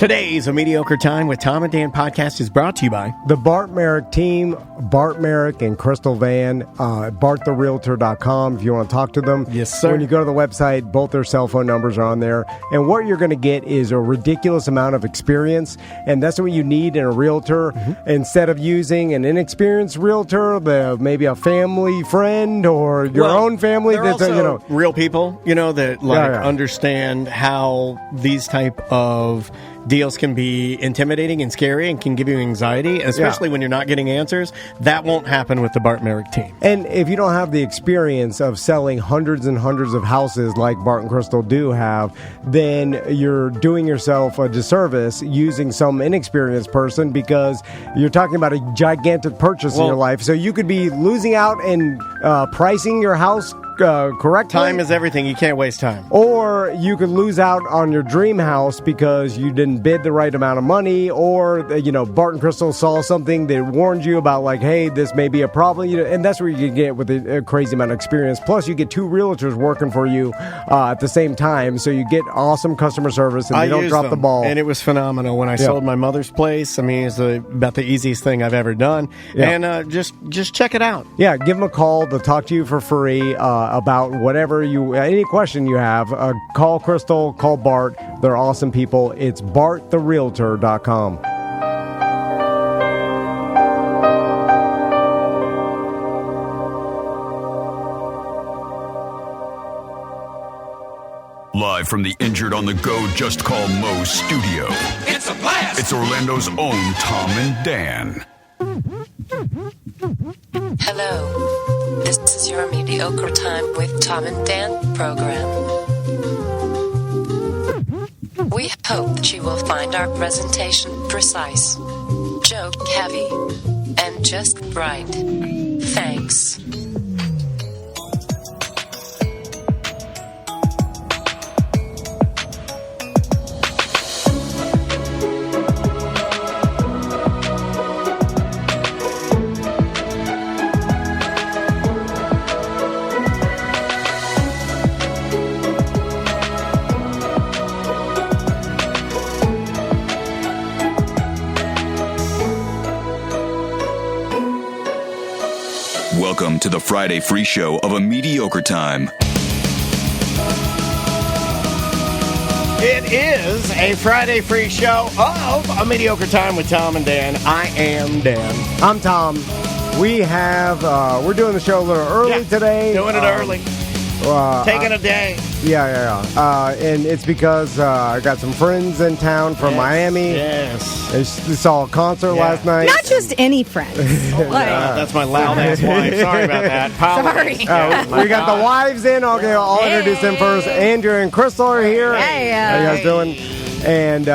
Today's A Mediocre Time with Tom and Dan podcast is brought to you by the Bart Merrick team, Bart Merrick and Crystal Van, barttherealtor.com if you want to talk to them. Yes, sir. When you go to the website, both their cell phone numbers are on there. And what you're going to get is a ridiculous amount of experience, and that's what you need in a realtor. Instead of using an inexperienced realtor, maybe a family friend or your own family. They're also real people, that understand how these type of deals can be intimidating and scary and can give you anxiety, especially when you're not getting answers. That won't happen with the Bart Merrick team. And if you don't have the experience of selling hundreds and hundreds of houses like Bart and Crystal do have, then you're doing yourself a disservice using some inexperienced person, because you're talking about a gigantic purchase in your life. So you could be losing out and pricing your house correctly. Time is everything. You can't waste time. Or you could lose out on your dream house because you didn't bid the right amount of money, or, Bart and Crystal saw something that warned you about, like, hey, this may be a problem. And that's where you can get with a crazy amount of experience. Plus, you get two realtors working for you at the same time, so you get awesome customer service and you don't drop the ball. And it was phenomenal when I sold my mother's place. I mean, it's about the easiest thing I've ever done. Yeah. And just check it out. Yeah, give them a call. They'll talk to you for free about whatever any question you have. Call Crystal, call Bart. They're awesome people. It's barttherealtor.com. Live from the Injured on the Go Just Call Mo studio. It's a blast! It's Orlando's own Tom and Dan. Hello. This is your Mediocre Time with Tom and Dan program. We hope that you will find our presentation precise, joke heavy, and just right. Thanks. Welcome to the Friday free show of A Mediocre Time. It is a Friday free show of A Mediocre Time with Tom and Dan. I am Dan. I'm Tom. We're doing the show a little early today. Doing it early. Taking a day. Yeah. And it's because I got some friends in town from Miami. Yes. They saw a concert last night. Not just any friends. That's my loud-ass wife. Sorry about that. Sorry. We got the wives in. Okay, I'll introduce them first. Andrea and Crystal are here. Hey. How you guys doing? And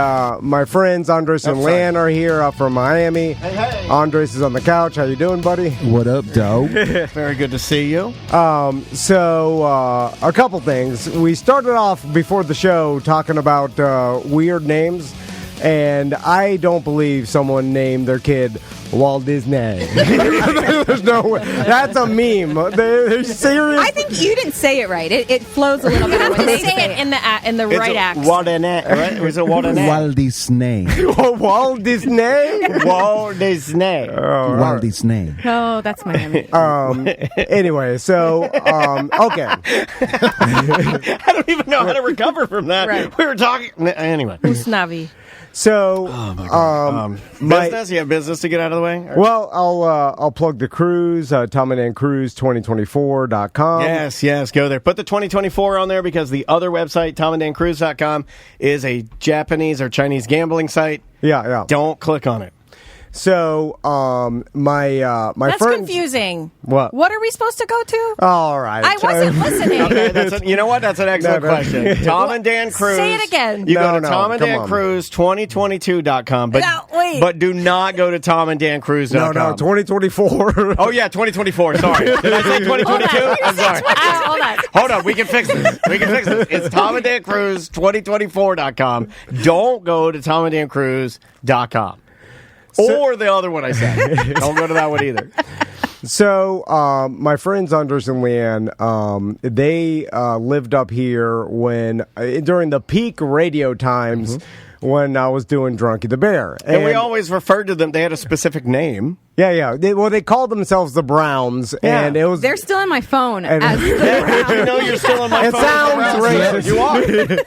my friends Andres and Lyanne are here from Miami. Hey. Andres is on the couch. How you doing, buddy? What up, dog? Very good to see you. So a couple things. We started off before the show talking about weird names, and I don't believe someone named their kid Walt Disney. There's no way. That's a meme. They're serious. I think you didn't say it right. It flows a little bit when they say it in the right accent. Walt Disney. Walt Disney. Walt Disney? Walt Disney. Walt Disney. Oh, that's Miami. Anyway, so, okay. I don't even know how to recover from that. Right. We were talking. Anyway. Usnavi. So, business? You have business to get out of the way? Well, I'll plug the cruise, Tom and Dan Cruise 2024.com. Yes, go there. Put the 2024 on there, because the other website, tomanddancruise.com, is a Japanese or Chinese gambling site. Yeah. Don't click on it. So, my That's friends, confusing. What? What are we supposed to go to? All right. I wasn't listening. Okay, you know what? That's an excellent question. Tom and Dan Cruise. Say it again. You go to Tom and Dan Cruise 2022.com, but do not go to tomanddancruise.com. No, 2024. Oh yeah, 2024. Sorry, did I say 2022? I'm sorry. Hold on. We can fix this. It's tomanddancruise2024.com. Don't go to tomanddancruise.com. Or the other one I said. Don't go to that one either. So, my friends Andres and Lyanne, they lived up here during the peak radio times when I was doing Drunky the Bear. And we always referred to them. They had a specific name. Yeah. They called themselves the Browns, and it was. They're still in my phone as the Did you know you're still on my It phone? sounds racist. You are.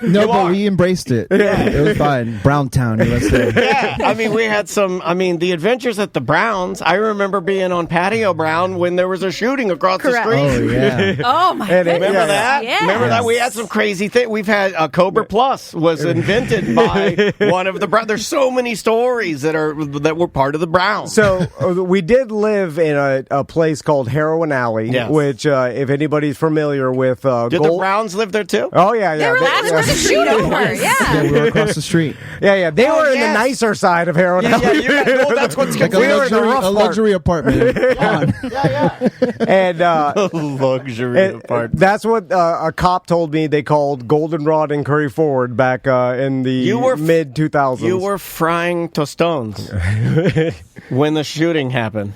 No, but we embraced it. Yeah. It was fine. Browntown, USA. Yeah, I mean, we had the adventures at the Browns. I remember being on Patio Brown when there was a shooting across the street. Oh, yeah. Oh, my goodness. Remember that? Yes. Remember that? We had some crazy thing. We've had Cobra Plus was invented by one of the Browns. There's so many stories that were part of the Browns. So we did live in a place called Heroin Alley, which, if anybody's familiar with, did the Browns live there too? Oh yeah. That's where the shoot over. Yeah, we were across the street. Yeah. They were in the nicer side of Heroin Alley. Well, that's what's Like a luxury apartment. And luxury apartment. That's what a cop told me they called Goldenrod and Curry Ford back in the mid 2000s. You were frying tostones when the shooting happened.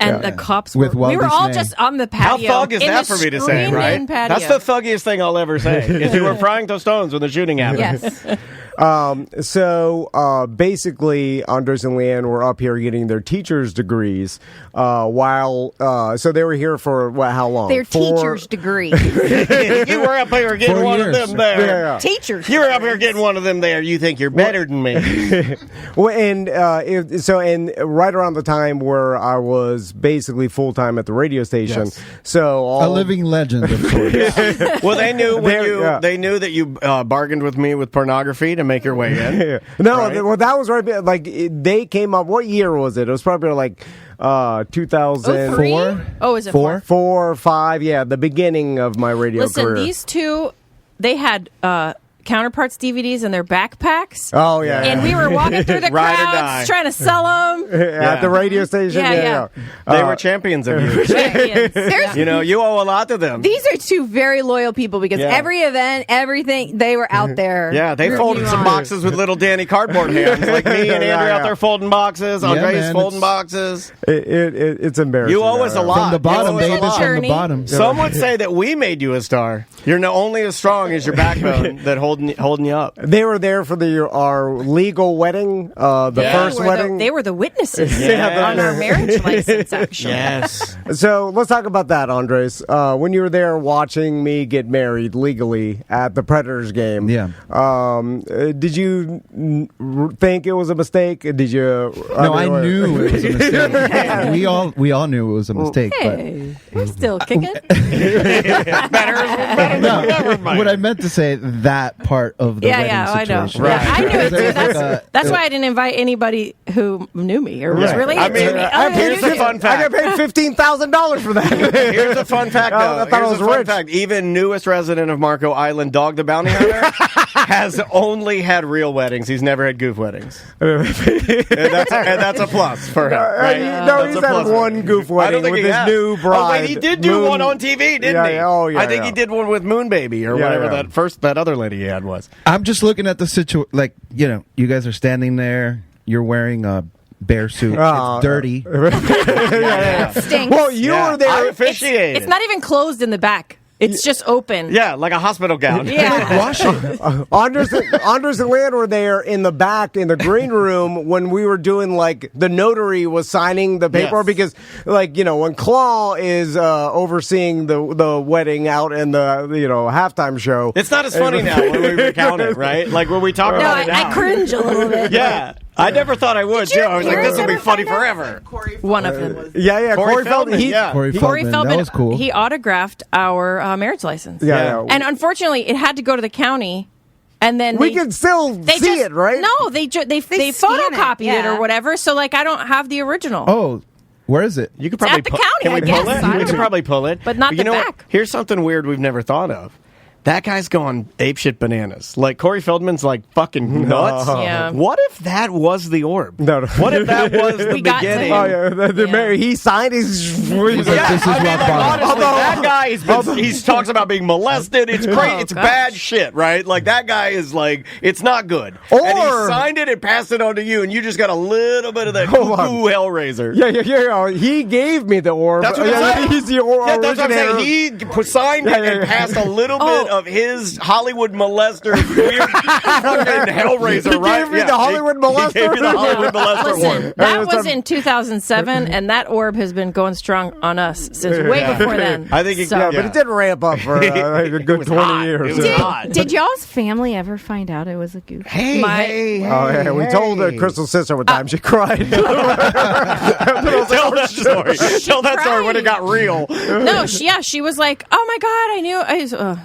And the cops were. We were all just on the patio. How thug is that for me to say, right? That's the thuggiest thing I'll ever say. Is you were frying tostones when the shooting happened. Yes. So basically, Andres and Lyanne were up here getting their teacher's degrees so they were here for how long? Their teacher's degree. You were up here getting 4 one years. of them there. Yeah. Teachers. You were up here getting one of them there. You think you're better than me. Well, and right around the time where I was basically full time at the radio station, so A living legend, of course. Well, they knew they knew that you bargained with me with pornography to make your way in. No, right? well, that was right. Like they came up. What year was it? It was probably like 2004. Oh, is it 4? 4 or 5? Yeah, the beginning of my radio career. Listen, these two, they had Counterparts DVDs in their backpacks. Oh yeah, and we were walking through the Ride or die. crowds trying to sell them at the radio station. Yeah. They were champions of you. Champions. You owe a lot to them. These are two very loyal people because every event, everything, they were out there. Yeah, they folded some boxes with little Danny cardboard hands, like me and Andrea out there folding boxes. Andre's folding boxes. It's embarrassing. You owe us a lot. From the bottom, baby. From the bottom. Some would say that we made you a star. You're only as strong as your backbone that holding you up. They were there for our legal wedding, the first wedding. They were the witnesses on our marriage license, actually. Yes. So let's talk about that, Andres. When you were there watching me get married legally at the Predators game, did you think it was a mistake? Did you? No, I knew it was a mistake. we all knew it was a mistake. Hey, we're still kicking. Better. No, what I meant to say, that part of the wedding situation. Right. Yeah, I knew it too. That's why I didn't invite anybody who knew me or was related to me. Here's a fun fact. I got paid $15,000 for that. Here's a fun fact, though. I thought it was rich. Fact. Even newest resident of Marco Island, Dog the Bounty Hunter, has only had real weddings. He's never had goof weddings. and that's a plus for him. Right? He's had one goof wedding with his new bride. Oh, wait, he did do one on TV, didn't he? I think he did one with Moon Baby or whatever that other lady he had was. I'm just looking at the situation. Like, you guys are standing there. You're wearing a bear suit. It's dirty. It stinks. Well, you were there. I officiated. It's not even closed in the back. It's just open. Yeah, like a hospital gown. Yeah. Wash it. Andres and Lyanne were there in the back in the green room when we were doing the notary was signing the paper because when Claw is overseeing the wedding out in the halftime show. It's not as funny now when we recount it, right? Like when we talk about it now. I cringe a little bit. Yeah. I never thought I would, too. I was like, this will be funny forever. One of them. Yeah. Corey Feldman. Corey Feldman. That was cool. He autographed our marriage license. Yeah. And unfortunately, it had to go to the county. And then we can still see it, right? No, they photocopied it or whatever. So I don't have the original. Oh, where is it? You could probably at the county. Can we pull it? We could probably pull it, but not the back. Here's something weird we've never thought of. That guy's going apeshit bananas. Corey Feldman's fucking nuts. Yeah. What if that was the orb? No. What if that was the beginning? Oh yeah, he signed his. This is rock bottom. Honestly, that guy he talks about being molested. It's great. It's bad shit, right? That guy is it's not good. And he signed it and passed it on to you, and you just got a little bit of that cuckoo Hellraiser. Yeah. He gave me the orb. That's what I'm saying. He's the orb. Yeah, that's what I'm saying. He signed it and passed a little bit of his Hollywood molester weird fucking Hellraiser, right? He gave me the Hollywood molester? He gave me the Hollywood molester Listen, orb. that was in 2007, and that orb has been going strong on us since way before then. I think but it did ramp up for a good 20 years. It was hot. Did y'all's family ever find out it was a goof? Hey. Oh, yeah. We told Crystal's sister one time. She cried. Tell that story. Tell that story when it got real. No, she was like, "Oh my god, I knew."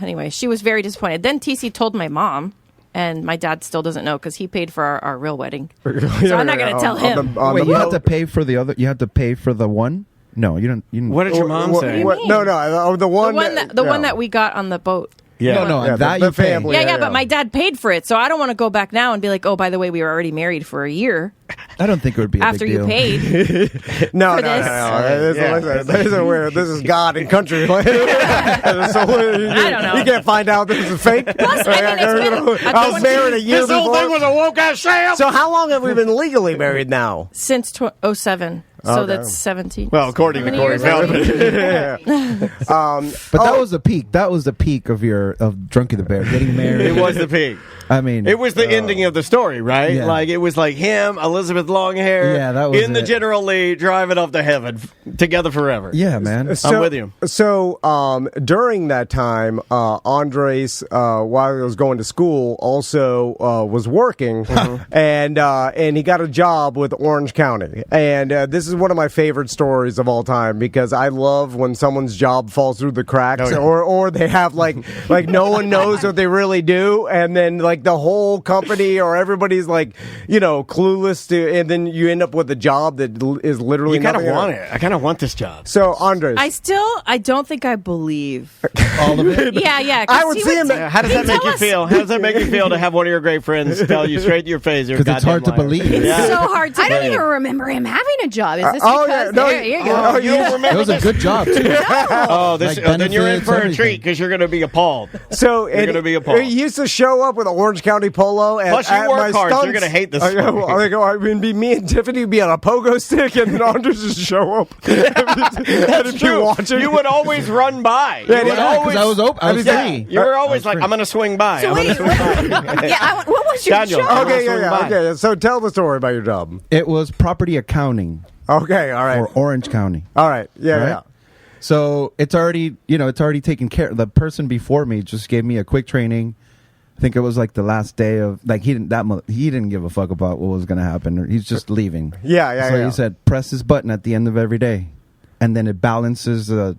Anyway, she was very disappointed. Then TC told my mom, and my dad still doesn't know because he paid for our real wedding. So I'm not going to tell him. Wait, you had to pay for the other. You had to pay for the one. No, you don't. What did your mom say? No, the one that we got on the boat. Yeah, no, that the you pay. family. Yeah, but my dad paid for it, so I don't want to go back now and be like, "Oh, by the way, we were already married for a year." I don't think it would be a after big you deal. paid. No. This is God and country. So, I don't know. You can't find out this is fake. Plus, I mean, I was married a year before. This whole thing was a woke ass sham. So how long have we been legally married now? Since 2007. So that's 17. Well, according to Corey Feldman. But that was the peak. That was the peak of Drunky the Bear getting married. It was the peak. I mean, it was the ending of the story, right? Yeah. Like it was like him, Elizabeth Longhair, that was in the general lead, driving off to heaven, together forever. Yeah, man. I'm with you. So during that time, Andres, while he was going to school, also was working, and he got a job with Orange County. And this is one of my favorite stories of all time because I love when someone's job falls through the cracks, or they have like no one knows what they really do, and then like the whole company or everybody's like clueless to, and then you end up with a job that is literally you kind of want it. I kind of want this job. So Andres, I don't think I believe all of it. Yeah. I would see him. How does that make you feel? How does that make you feel to have one of your great friends tell you straight to your face? Because it's hard to believe. It's so hard to. I don't even remember him having a job. Is this Here you go. You don't remember It was a good job too. then you're in benefits, for a everything. treat because you're going to be appalled. So you're going to be appalled. He used to show up with an Orange County polo. Plus, you work hard, so you're going to hate this. I mean, me and Tiffany would be on a pogo stick, and then Andres just show up. That's true. You would always run by. Because I was open. I was free. You were always like, I'm going to swing by. So what was your Daniel, job? Okay. So tell the story about your job. It was property accounting. Okay, all right. For Orange County. All right. Yeah. So it's already taken care of. The person before me just gave me a quick training. I think it was like the last day of he didn't give a fuck about what was going to happen. He's just leaving. Yeah. He said press this button at the end of every day, and then it balances the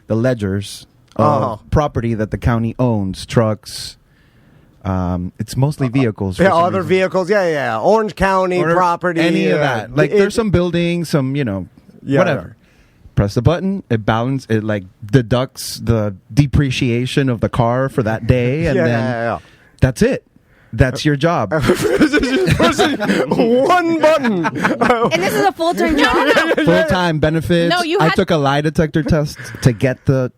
ledgers of property that the county owns, trucks. It's mostly vehicles. Yeah, other vehicles. Yeah. Orange County property. Any of that. Like there's some buildings, some whatever. Press the button. It deducts the depreciation of the car for that day, and then that's it. That's your job. Pressing one button. And this is a full-time job? Full-time benefits. No, I took a lie detector test to get the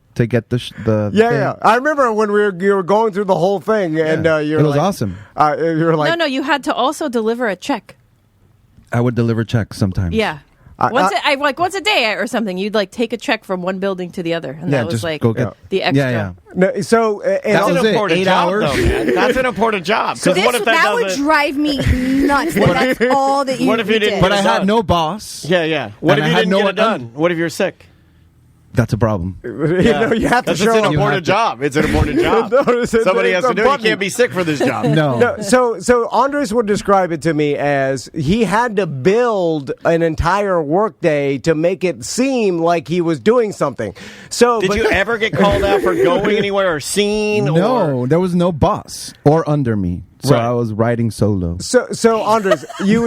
Yeah. I remember when you were going through the whole thing, and it was awesome. You were like, no, you had to also deliver a check. I would deliver checks sometimes. Yeah. Once a day or something, you'd take a check from one building to the other, and that was just like go get the extra. Yeah. No, so that was it. 8 hours. Though, man. That's an important job. So what if that would drive me nuts. That's all that you. What if you didn't? But I had no boss. Yeah. What if you didn't get it done? What if you're sick? That's a problem. You have to show up. It's an important job. It's an important job. Somebody has to do it. You can't be sick for this job. No. So Andres would describe it to me as he had to build an entire workday to make it seem like he was doing something. So did you ever get called out for going anywhere or seen? No, there was no boss or under me. So I was riding solo. So Andres, you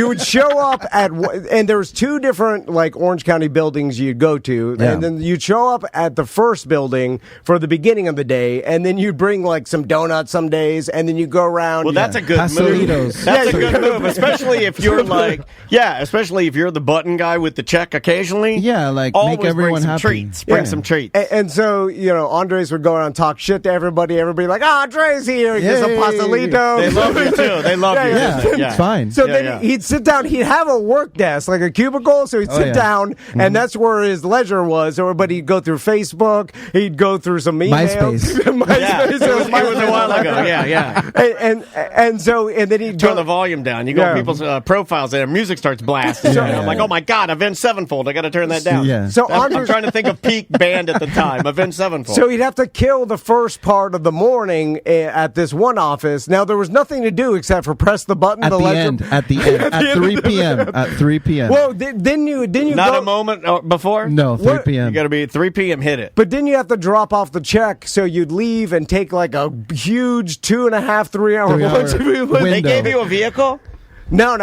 would show up and there was two different Orange County buildings you'd go to, and then you'd show up at the first building for the beginning of the day, and then you'd bring some donuts some days, and then you go around. Well, that's a good move. That's a good move, especially if you're especially if you're the button guy with the check occasionally. Yeah, always make everyone bring some happy. treats. Bring some treats. And so Andres would go around and talk shit to everybody. Everybody Andres here, get some pastelitos. jokes. They love you too. They love you. It's fine. So then he'd sit down. He'd have a work desk, like a cubicle. So he'd sit down, and that's where his leisure was. But he'd go through Facebook. He'd go through some emails. MySpace. It was a while ago. Yeah. And then he'd turn the volume down. You go to people's profiles, and their music starts blasting. I'm like, oh my god, Avenged Sevenfold. I got to turn that down. Yeah. So I'm trying to think of peak band at the time. Avenged Sevenfold. So he'd have to kill the first part of the morning at this one office. Now there was nothing to do except for press the button. At the end. At 3 p.m. At 3 p.m. Well, didn't you not a moment before? No, 3 p.m. You got to be 3 p.m. Hit it. But didn't you have to drop off the check so you'd leave and take like a huge 2.5, 3 hour lunch? They gave you a vehicle? No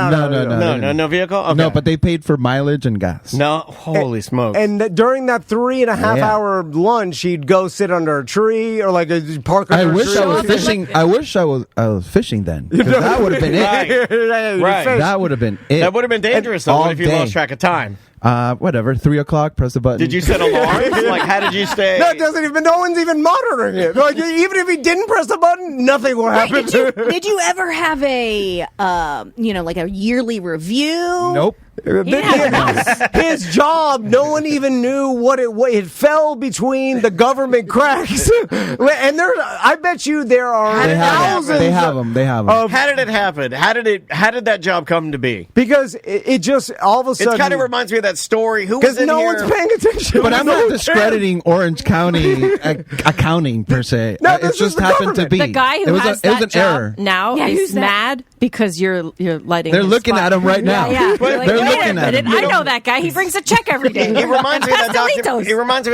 vehicle? Okay. No, but they paid for mileage and gas. No, holy smokes. And during that 3.5 hour lunch, he'd go sit under a tree or like park under a tree. I was fishing. I wish I was fishing then. That would have been it. Right. That would have been it. That would have been dangerous though. What if you lost track of time? Whatever. 3 o'clock. Press the button. Did you set alarms? Like, how did you stay? No, it doesn't even. No one's even monitoring it. Like, even if he didn't press the button, nothing will happen. Did you ever have a, like a yearly review? Nope. His job, no one even knew what it fell between the government cracks. And I bet you there are thousands. They have them. How did it happen? How did that job come to be? Because it just all of a sudden. It kind of reminds me of that story. Who was in no here? one's paying attention. But I'm not discrediting Orange County accounting per se. No, it just happened to be. The guy who has it was that an job error. now is mad because you're lighting. They're his looking spot. at him right now. Yeah. They're looking at him. I know that guy. He brings a check every day. It reminds me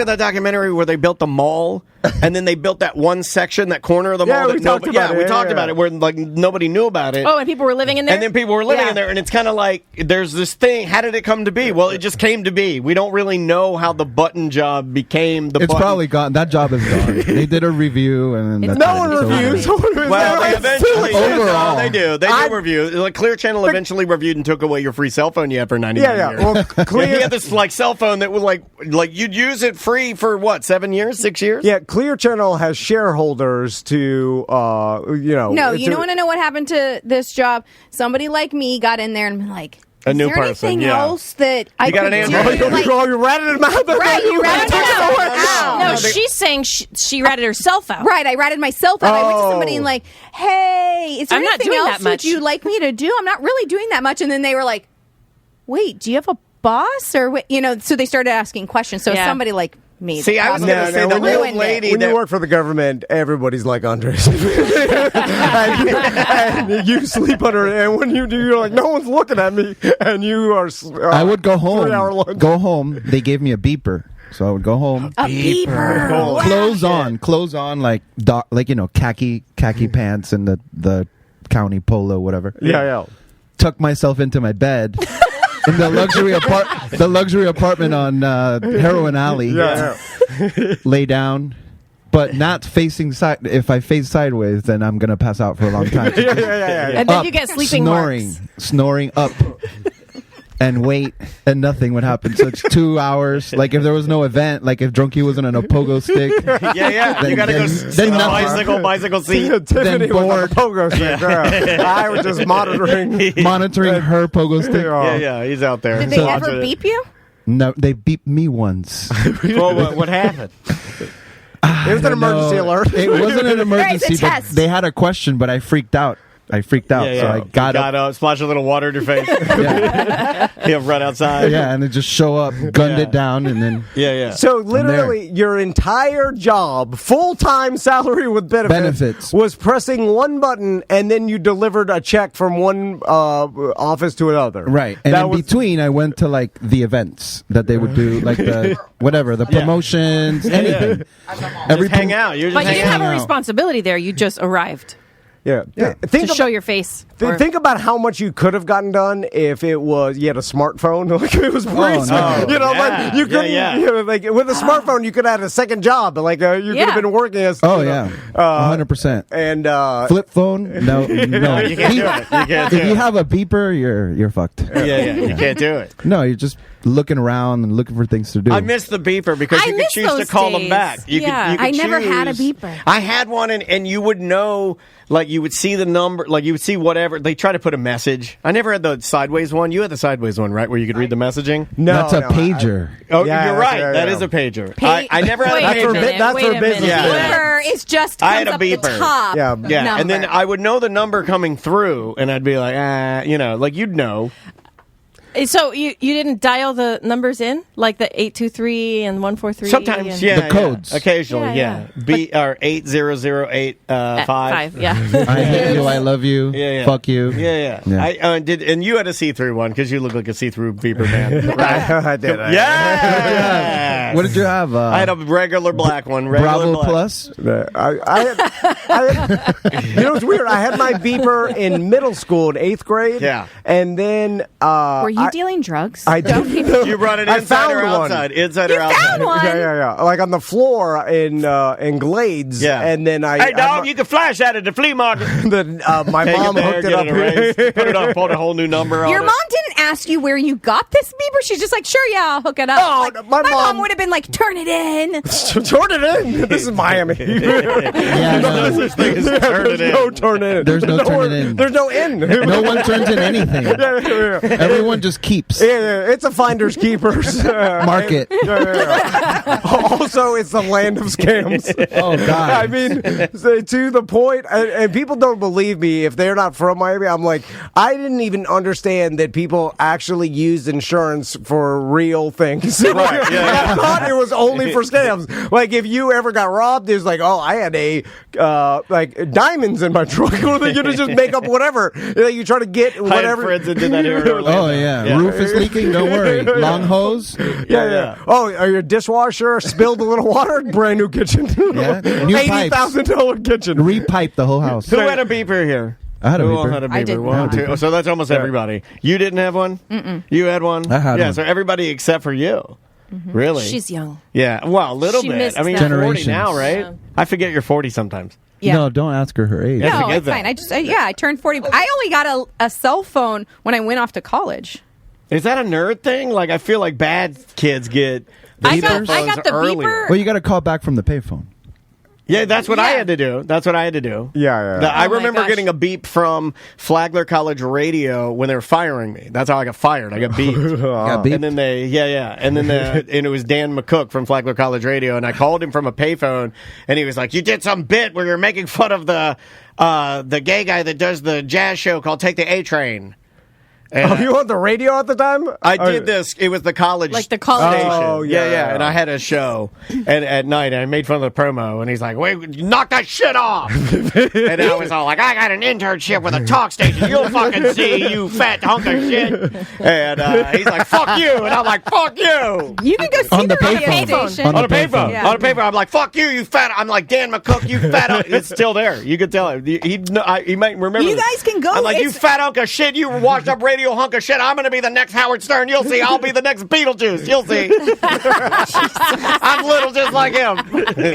of that documentary where they built the mall, and then they built that one section, that corner of the mall. We talked about it, where like nobody knew about it. Oh, and people were living in there. And then people were living in there, and it's kind of like there's this thing. How did it come to be? Well, it just came to be. We don't really know how the button job became the. It's probably gone. That job is gone. They did a review, and then no one reviews. Well, they eventually overall they do review. Like Clear Channel eventually reviewed and took away your free cell phone you had for 99 years. Well, Clear. He had this like cell phone that was like you'd use it free for what, 7 years, 6 years? Yeah, Clear Channel has shareholders to No, you don't want to know what happened to this job. Somebody like me got in there and been like, a new there person, anything else that I got could an do? answer. You ratted him out. Right, you ratted him out. No, she's saying she ratted herself out. Right, I ratted myself out. I went to somebody and like, hey, is there I'm not anything doing else that much. that you'd like me to do? I'm not really doing that much. And then they were like, wait, do you have a boss? Or what? So they started asking questions. So somebody like me. See, I was going to say the old lady. When you work for the government, everybody's like Andres. and you sleep under it. And when you do, you're like, no one's looking at me. And you are. I would go home. 3-hour lunch. Go home. They gave me a beeper. So I would go home. A beeper. Clothes on, like khaki pants and the county polo, whatever. Yeah. Tuck myself into my bed in the luxury apartment on Heroin Alley. Yeah. Lay down, but not facing side. If I face sideways, then I'm gonna pass out for a long time. Yeah. And then you get sleeping snoring up. And wait, and nothing would happen. So it's 2 hours. Like if there was no event, like if Drunky wasn't on a pogo stick. Yeah. You got to go sit on a bicycle seat. Tiffany was on a pogo stick. I was just monitoring her pogo stick. Yeah, he's out there. Did they ever beep you? No, they beeped me once. Well, what happened? It was an emergency alert. It wasn't an emergency. Right, they had a question, but I freaked out. So I got up, splashed a little water in your face. He'll run outside. Yeah, and then just show up, gunned it down, and then So literally, your entire job, full-time salary with benefits, was pressing one button, and then you delivered a check from one office to another. Right, and in between, I went to like the events that they would do, like the promotions, anything. Just hang out. But you didn't have a responsibility there. You just arrived. Yeah. To show your face. Think about how much you could have gotten done if you had a smartphone. Like it was like you couldn't. Like with a smartphone, you could have had a second job. Like you could have been working as. 100%. And flip phone? No. You can't do it. If you have a beeper, you're fucked. Yeah. You can't do it. No, you're just looking around and looking for things to do. I miss the beeper because you could choose to call them back. I never had a beeper. I had one, and you would know. Like you would see the number, like you would see whatever. They try to put a message. I never had the sideways one. You had the sideways one, right, where you could read the messaging? No, that's a pager. You're right. That is a pager. I never had a pager. That's for business. Beeper is just I had a comes up the beeper. top. Yeah, number. and then I would know the number coming through, and I'd be like, like you'd know. So you didn't dial the numbers in, like the 823 and 143? Sometimes, The codes. Occasionally, B or 80085. Yeah. I hate you. I love you. Yeah. Fuck you. Yeah. I did, and you had a see-through one because you look like a see-through beeper man. I did. Yeah. What did you have? I had a regular black one. Bravo black. Plus? I had, you know what's weird? I had my beeper in middle school in 8th grade. Yeah. And then... Were you dealing drugs? I did. You brought it I inside found or one. outside? Inside or outside? Found one. Yeah. Like on the floor in Glades. Yeah. And then Hey, dog, you can flash that at the flea market. My Take mom it there, hooked it get up. erased, put it on, put a whole new number on Your it. mom didn't ask you where you got this beeper. She's just like, sure, yeah, I'll hook it up. Oh, Like, my my mom- mom would have been like, turn it in. Turn it in. This is Miami. Yeah, No such thing as turn it in. No turn in. There's no turn it in. There's no in. No one turns in anything. Everyone just keeps. Yeah, it's a finder's keepers Market. Also, it's the land of scams. Oh, God. I mean, to the point, and people don't believe me if they're not from Miami. I'm like, I didn't even understand that people actually used insurance for real things. Right, yeah. I thought it was only for scams. Like, if you ever got robbed, it was like, oh, I had like diamonds in my trunk. Or you just make up whatever. You try to get I had whatever. friends that did that here in Orlando. Oh, yeah. Roof is leaking. Don't worry. Long hose. Yeah. Oh, are your dishwasher spilled a little water? Brand new kitchen. Yeah. New pipes. $80,000 kitchen. Repipe the whole house. Who had a beeper here? I had a Who all beeper. had a beeper? I did One, not. two. So that's almost everybody. You didn't have one? Mm-mm. You had one? I had yeah, one. so everybody except for you. Really? She's young. Yeah, well, a little She bit. missed I mean, that. you're 40 Generations. now, right? Yeah. I forget you're 40 sometimes. Yeah. No, don't ask her her age. Yeah. No, forget it's that. fine. I turned 40. I only got a cell phone when I went off to college. Is that a nerd thing? Like, I feel like bad kids get the I cell got phones the earlier. beeper. Well, you got to call back from the payphone. Yeah, that's what I Yeah. had to do. That's what I had to do. Yeah. I Oh my remember gosh. getting a beep from Flagler College Radio when they were firing me. That's how I got fired. I got beeped. Got beeped? And then and it was Dan McCook from Flagler College Radio, and I called him from a payphone, and he was like, "You did some bit where you're making fun of the gay guy that does the jazz show called Take the A Train." And Oh, you on the radio at the time? I did this. It was the college, Like the college station. Oh, yeah. And I had a show, and at night I made fun of the promo, and he's like, "Wait, knock that shit off!" And I was all like, "I got an internship with a talk station. You'll fucking see, you fat hunk of shit." And he's like, "Fuck you," and I'm like, "Fuck you." You can go see On the radio payphone. station. On On the a payphone, Yeah. on a payphone, I'm like, "Fuck you, you fat." I'm like, Dan McCook, you fat. It's still there. You can tell him. He might remember. You this. guys can go. I'm like, "You It's- fat hunk of shit. You washed up radio hunk of shit. I'm going to be the next Howard Stern. You'll see. I'll be the next Beetlejuice. You'll see." I'm little just like him.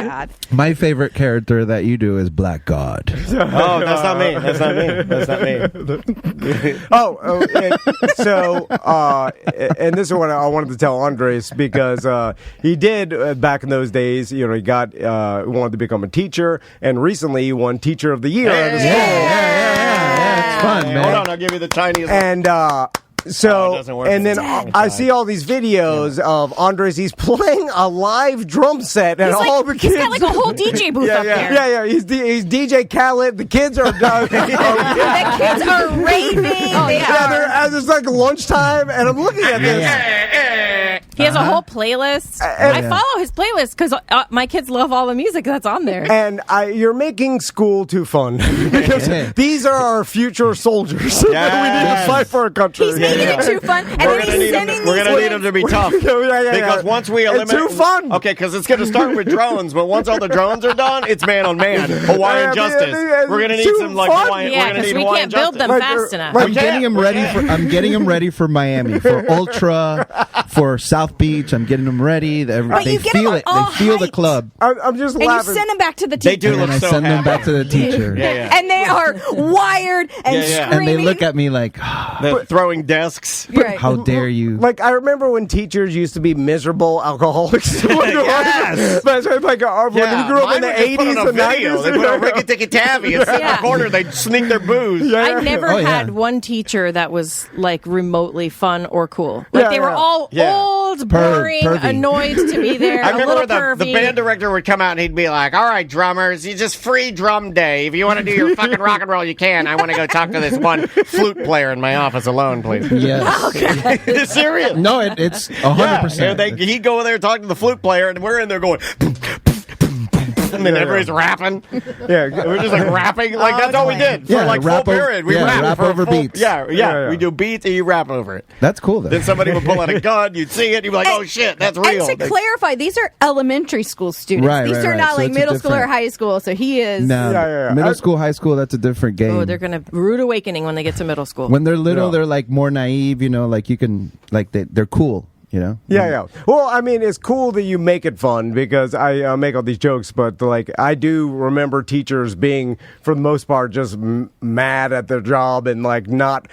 God. My favorite character that you do is Black God. Oh, that's not me. That's not me. That's not me. And this is what I wanted to tell Andres because he did back in those days. You know, he wanted to become a teacher, and recently he won Teacher of the Year at his school. It's fun, man. Hold on, I'll give you the tiniest one. And it so, doesn't work. and then Dead. I see all these videos of Andres. He's playing a live drum set, and all the kids. He's got like a whole DJ booth up there. Yeah. He's DJ Khaled. The kids are done. The kids are raving. They are. It's like lunchtime, and I'm looking at this. He has a whole playlist. I follow his playlist because my kids love all the music that's on there. And you're making school too fun because these are our future soldiers. We need to fight for our country. He's making it too fun, and We're then gonna he's need them. sending We're these gonna need them to be tough. Because once we It's eliminate, too fun. Okay, because it's gonna start with drones, but once all the drones are done, it's man on man. Hawaiian justice. We're gonna need Too some like fun. Hawaiian. Yeah, we're gonna because need we Hawaiian can't build justice. them fast enough. like- I'm getting him ready for Miami, for Ultra, for South South Beach. I'm getting them ready. They feel it. They feel the club. I'm just and laughing. you send them back to the teacher. They do look And I so send them happy. back to the teacher. And they are wired and screaming. And they look at me like, They're throwing desks. Right. how dare you? Like, I remember when teachers used to be miserable alcoholics. Yes. But it's like, when you grew up in the 80s and 90s. They put a ricky-ticky-tavi and sit in the corner. They'd sneak their booze. I never Oh, yeah. had one teacher that was like remotely fun or cool. Like they were all old, boring, pervy. annoyed to be there. I a remember little the pervy. band director would come out and he'd be like, all right, drummers, it's just free drum day. If you want to do your fucking rock and roll, you can. I want to go talk to this one flute player in my office alone, please. Yes. It's serious. No, it's 100%. Yeah, he'd go over there and talk to the flute player, and we're in there going, and then everybody's rapping. Yeah. We're just like rapping. Like, that's all we did for like full rap period. We rap for over full, beats. Yeah. We do beats and you rap over it. That's cool, though. Then somebody would pull out a gun, you'd see it, you'd be like, oh shit, that's real. And to clarify, these are elementary school students. Right, these right, are right. not So like it's a middle school or different- high school. So he is. No, middle school, high school, that's a different game. Oh, they're gonna rude awakening when they get to middle school. When they're little, they're like more naive, like you can, like they're cool, Yeah. Well, I mean, it's cool that you make it fun because I make all these jokes, but like I do remember teachers being, for the most part, just mad at their job and like not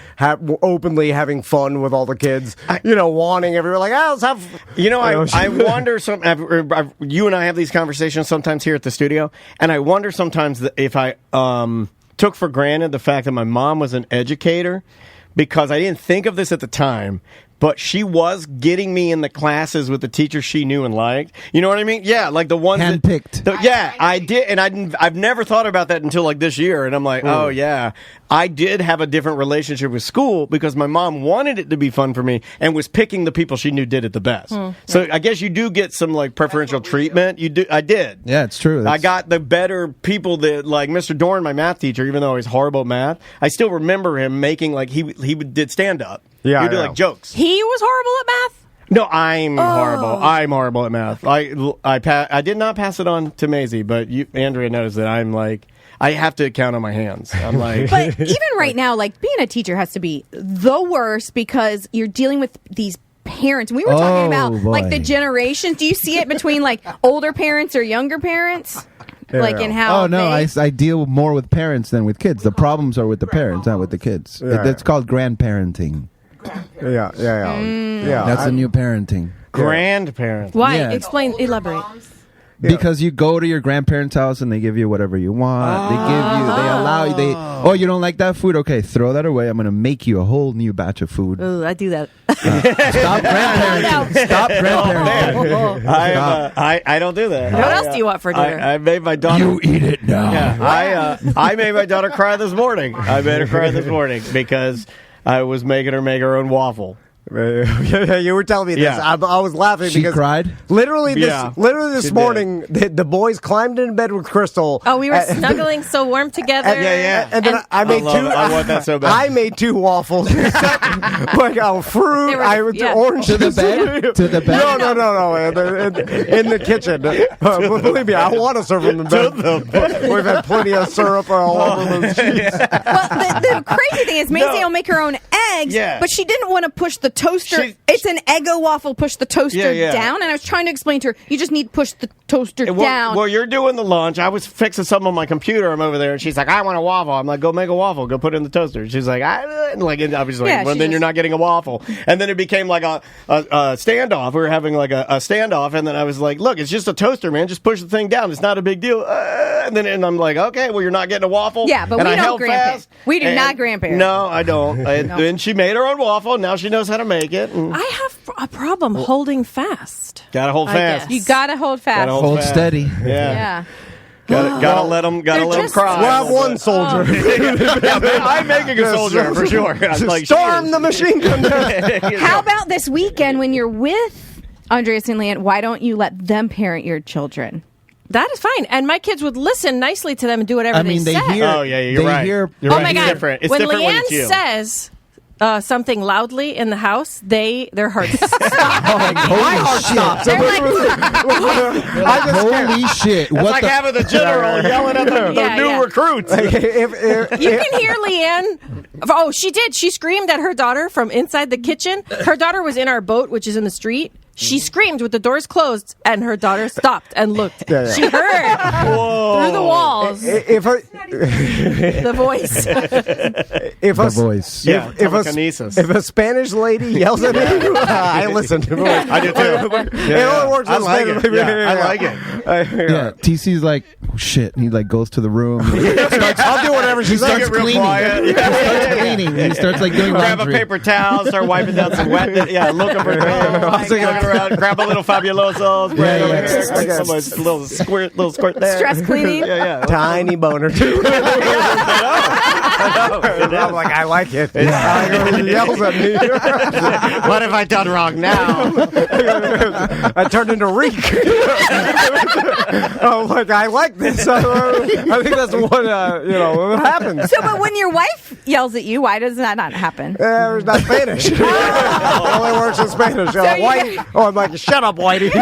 openly having fun with all the kids. Wanting everyone like, let's have. I wonder you and I have these conversations sometimes here at the studio, and I wonder sometimes that if I took for granted the fact that my mom was an educator, because I didn't think of this at the time. But she was getting me in the classes with the teachers she knew and liked. You know what I mean? Yeah, like the ones handpicked. I did, and I've never thought about that until like this year. And I'm like, oh yeah, I did have a different relationship with school because my mom wanted it to be fun for me and was picking the people she knew did it the best. So I guess you do get some like preferential treatment. You do. I did. Yeah, it's true. I got the better people that, like Mr. Dorn, my math teacher, even though he's horrible at math, I still remember him making like he did stand up. Yeah, he would do like jokes. He was horrible at math. No, I'm horrible. I'm horrible at math. I did not pass it on to Maisie, but Andrea knows that I'm like, I have to count on my hands. I'm like, But even right now, like being a teacher has to be the worst because you're dealing with these parents. We were talking about like the generations. Do you see it between like older parents or younger parents? Like in how? Oh no, I deal more with parents than with kids. The problems are with the parents, not with the kids. It's called grandparenting. Yeah. That's a new parenting. grandparents. Why? Yeah. Explain. Elaborate. Because you go to your grandparents' house and they give you whatever you want. They allow you. You don't like that food? Okay, throw that away. I'm going to make you a whole new batch of food. Ooh, I do that. Stop grandparenting. Stop grandparenting. I don't do that. What else do you want for dinner? I made my daughter. You eat it now. Yeah, I made my daughter cry this morning. I made her cry this morning because I was making her make her own waffle. You were telling me this. Yeah. I was laughing She because cried? Literally this She morning, the boys climbed into bed with Crystal. Oh, we were snuggling so warm together. And then I made two. I want that so bad. I made two waffles, like fruit. They were- Orange To the bed? To the bed? No. In the kitchen. Believe me, I want to serve them in bed. We've had plenty of syrup all over those cheese. Well, the crazy thing is, Maisie will make her own eggs, but she didn't want to push the toaster. It's an Eggo waffle. Push the toaster down, and I was trying to explain to her, you just need to push the toaster down. Well, you're doing the lunch. I was fixing something on my computer. I'm over there, and she's like, "I want a waffle." I'm like, "Go make a waffle. Go put it in the toaster." She's like, and I was like, "Well, then you're not getting a waffle." And then it became like a standoff. We were having like a standoff, and then I was like, "Look, it's just a toaster, man. Just push the thing down. It's not a big deal." And I'm like, "Okay, well, you're not getting a waffle." Yeah, but and we I don't held grandparent. fast, We do not grandparent. No, I don't. And she made her own waffle. Now she knows how to make it. I have a problem holding fast. Gotta hold I fast. guess. You gotta hold fast. Gotta Hold fast. steady. Yeah. Gotta let them cry. We'll have one soldier. I'm making a soldier for sure. Like, Storm the machine gun. How about this weekend when you're with Andreas and Lyanne? Why don't you let them parent your children? That is fine. And my kids would listen nicely to them and do whatever they said. hear. Oh yeah, you're they right. Hear, you're Oh right. my It's God. different. It's when different when Lyanne it's you. says something loudly in the house, their hearts stop. Holy shit. They're like, Holy shit. It's like having the general yelling at the Yeah, new yeah. recruits. you can hear Lyanne. Oh, she did. She screamed at her daughter from inside the kitchen. Her daughter was in our boat, which is in the street. She screamed with the doors closed, and her daughter stopped and looked. She heard through the walls the voice. If a Spanish lady yells at me, I listen to it. I do too. It only works in Spanish. I like it. TC's like, oh, shit. And he like goes to the room. I'll do whatever she starts says. cleaning. He starts cleaning. He starts like doing Grab laundry. a paper towel, start wiping down some wet. Looking for looking around. Grab a little Fabuloso. Little squirt there. Stress cleaning. Tiny boner too. I'm like, I like it. He yells at me. What have I done wrong now? I turned into Reek. I'm like, I like this. I think that's what happens. So, but when your wife yells at you, why does that not happen? It's not Spanish. It only works in Spanish. I'm like, shut up, Whitey.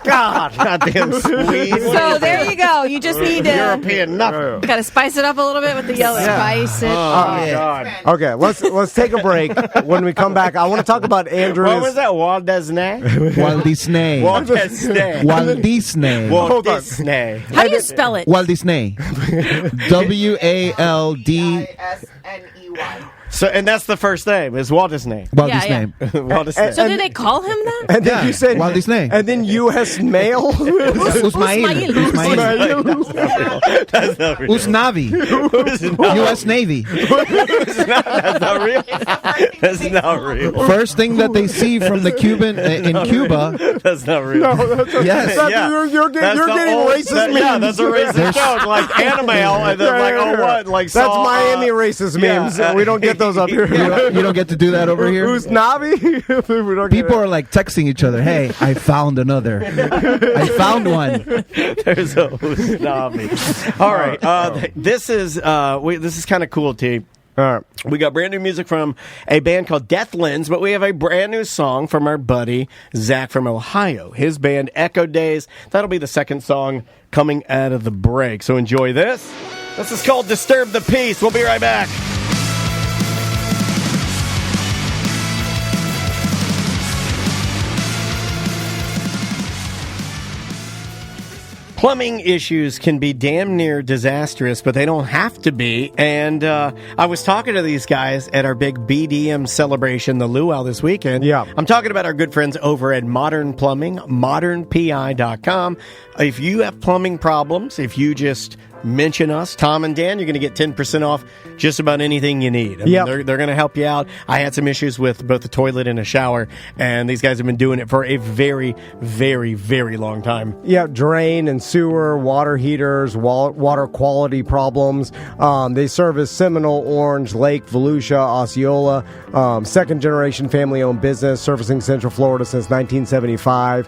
Goddamn sweet. So there you go. You just need to European nothing. Got to spice it up a little bit with the yellow. Spice it. Oh God. Okay, let's take a break. When we come back, I want to talk about Andrew's. What was that? Walt Disney. Walt Disney. Walt Disney. Walt Disney. Walt Disney. How do you spell it? Walt Disney. WALD. So, and that's the first name is Walt Disney. Walt Yeah, Disney. Walt Disney. So did they call him that? And then you said Walt Disney. And then U.S. mail. Usmail. That's not real. Usnavi. U.S. Navy. That's not real. That's not real. First thing that they see from the Cuban in Cuba. That's not real. Yes. You're getting racist memes. Yeah, that's a racist joke. Like Animal, and then like, oh, what? Like, that's Miami racist memes. We don't get those up here. You don't get to do that over here? Who's Navi? People are like texting each other, hey, I found another. I found one. There's a Navi. All right. This is kind of cool, T. All right. We got brand new music from a band called Deathlands, but we have a brand new song from our buddy Zach from Ohio. His band Echo Days. That'll be the second song coming out of the break. So enjoy this. This is called Disturb the Peace. We'll be right back. Plumbing issues can be damn near disastrous, but they don't have to be. And I was talking to these guys at our big BDM celebration, the Luau, this weekend. Yeah. I'm talking about our good friends over at Modern Plumbing, modernpi.com. If you have plumbing problems, if you just mention us, Tom and Dan, you're going to get 10% off just about anything you need. I mean, they're going to help you out. I had some issues with both the toilet and a shower, and these guys have been doing it for a very, very, very long time. Yeah, drain and sewer, water heaters, water quality problems. They service Seminole, Orange, Lake, Volusia, Osceola, second-generation family-owned business, servicing Central Florida since 1975.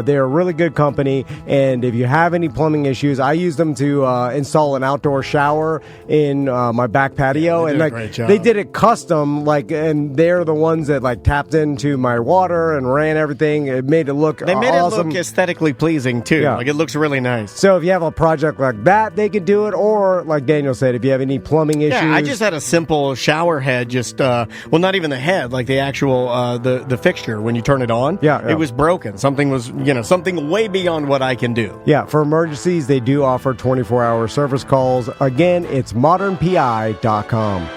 They're a really good company, and if you have any plumbing issues, I use them to install an outdoor shower in my back patio, and they did it custom, and they're the ones that tapped into my water and ran everything. It made it look awesome. It look aesthetically pleasing too. Yeah. It looks really nice. So if you have a project like that, they can do it. Or like Daniel said, if you have any plumbing issues, I just had a simple shower head. Not even the head, like the actual the fixture when you turn it on. Yeah. It was broken. Something was something way beyond what I can do. Yeah, for emergencies, they do offer 24-hour service calls. Again, it's modernpi.com.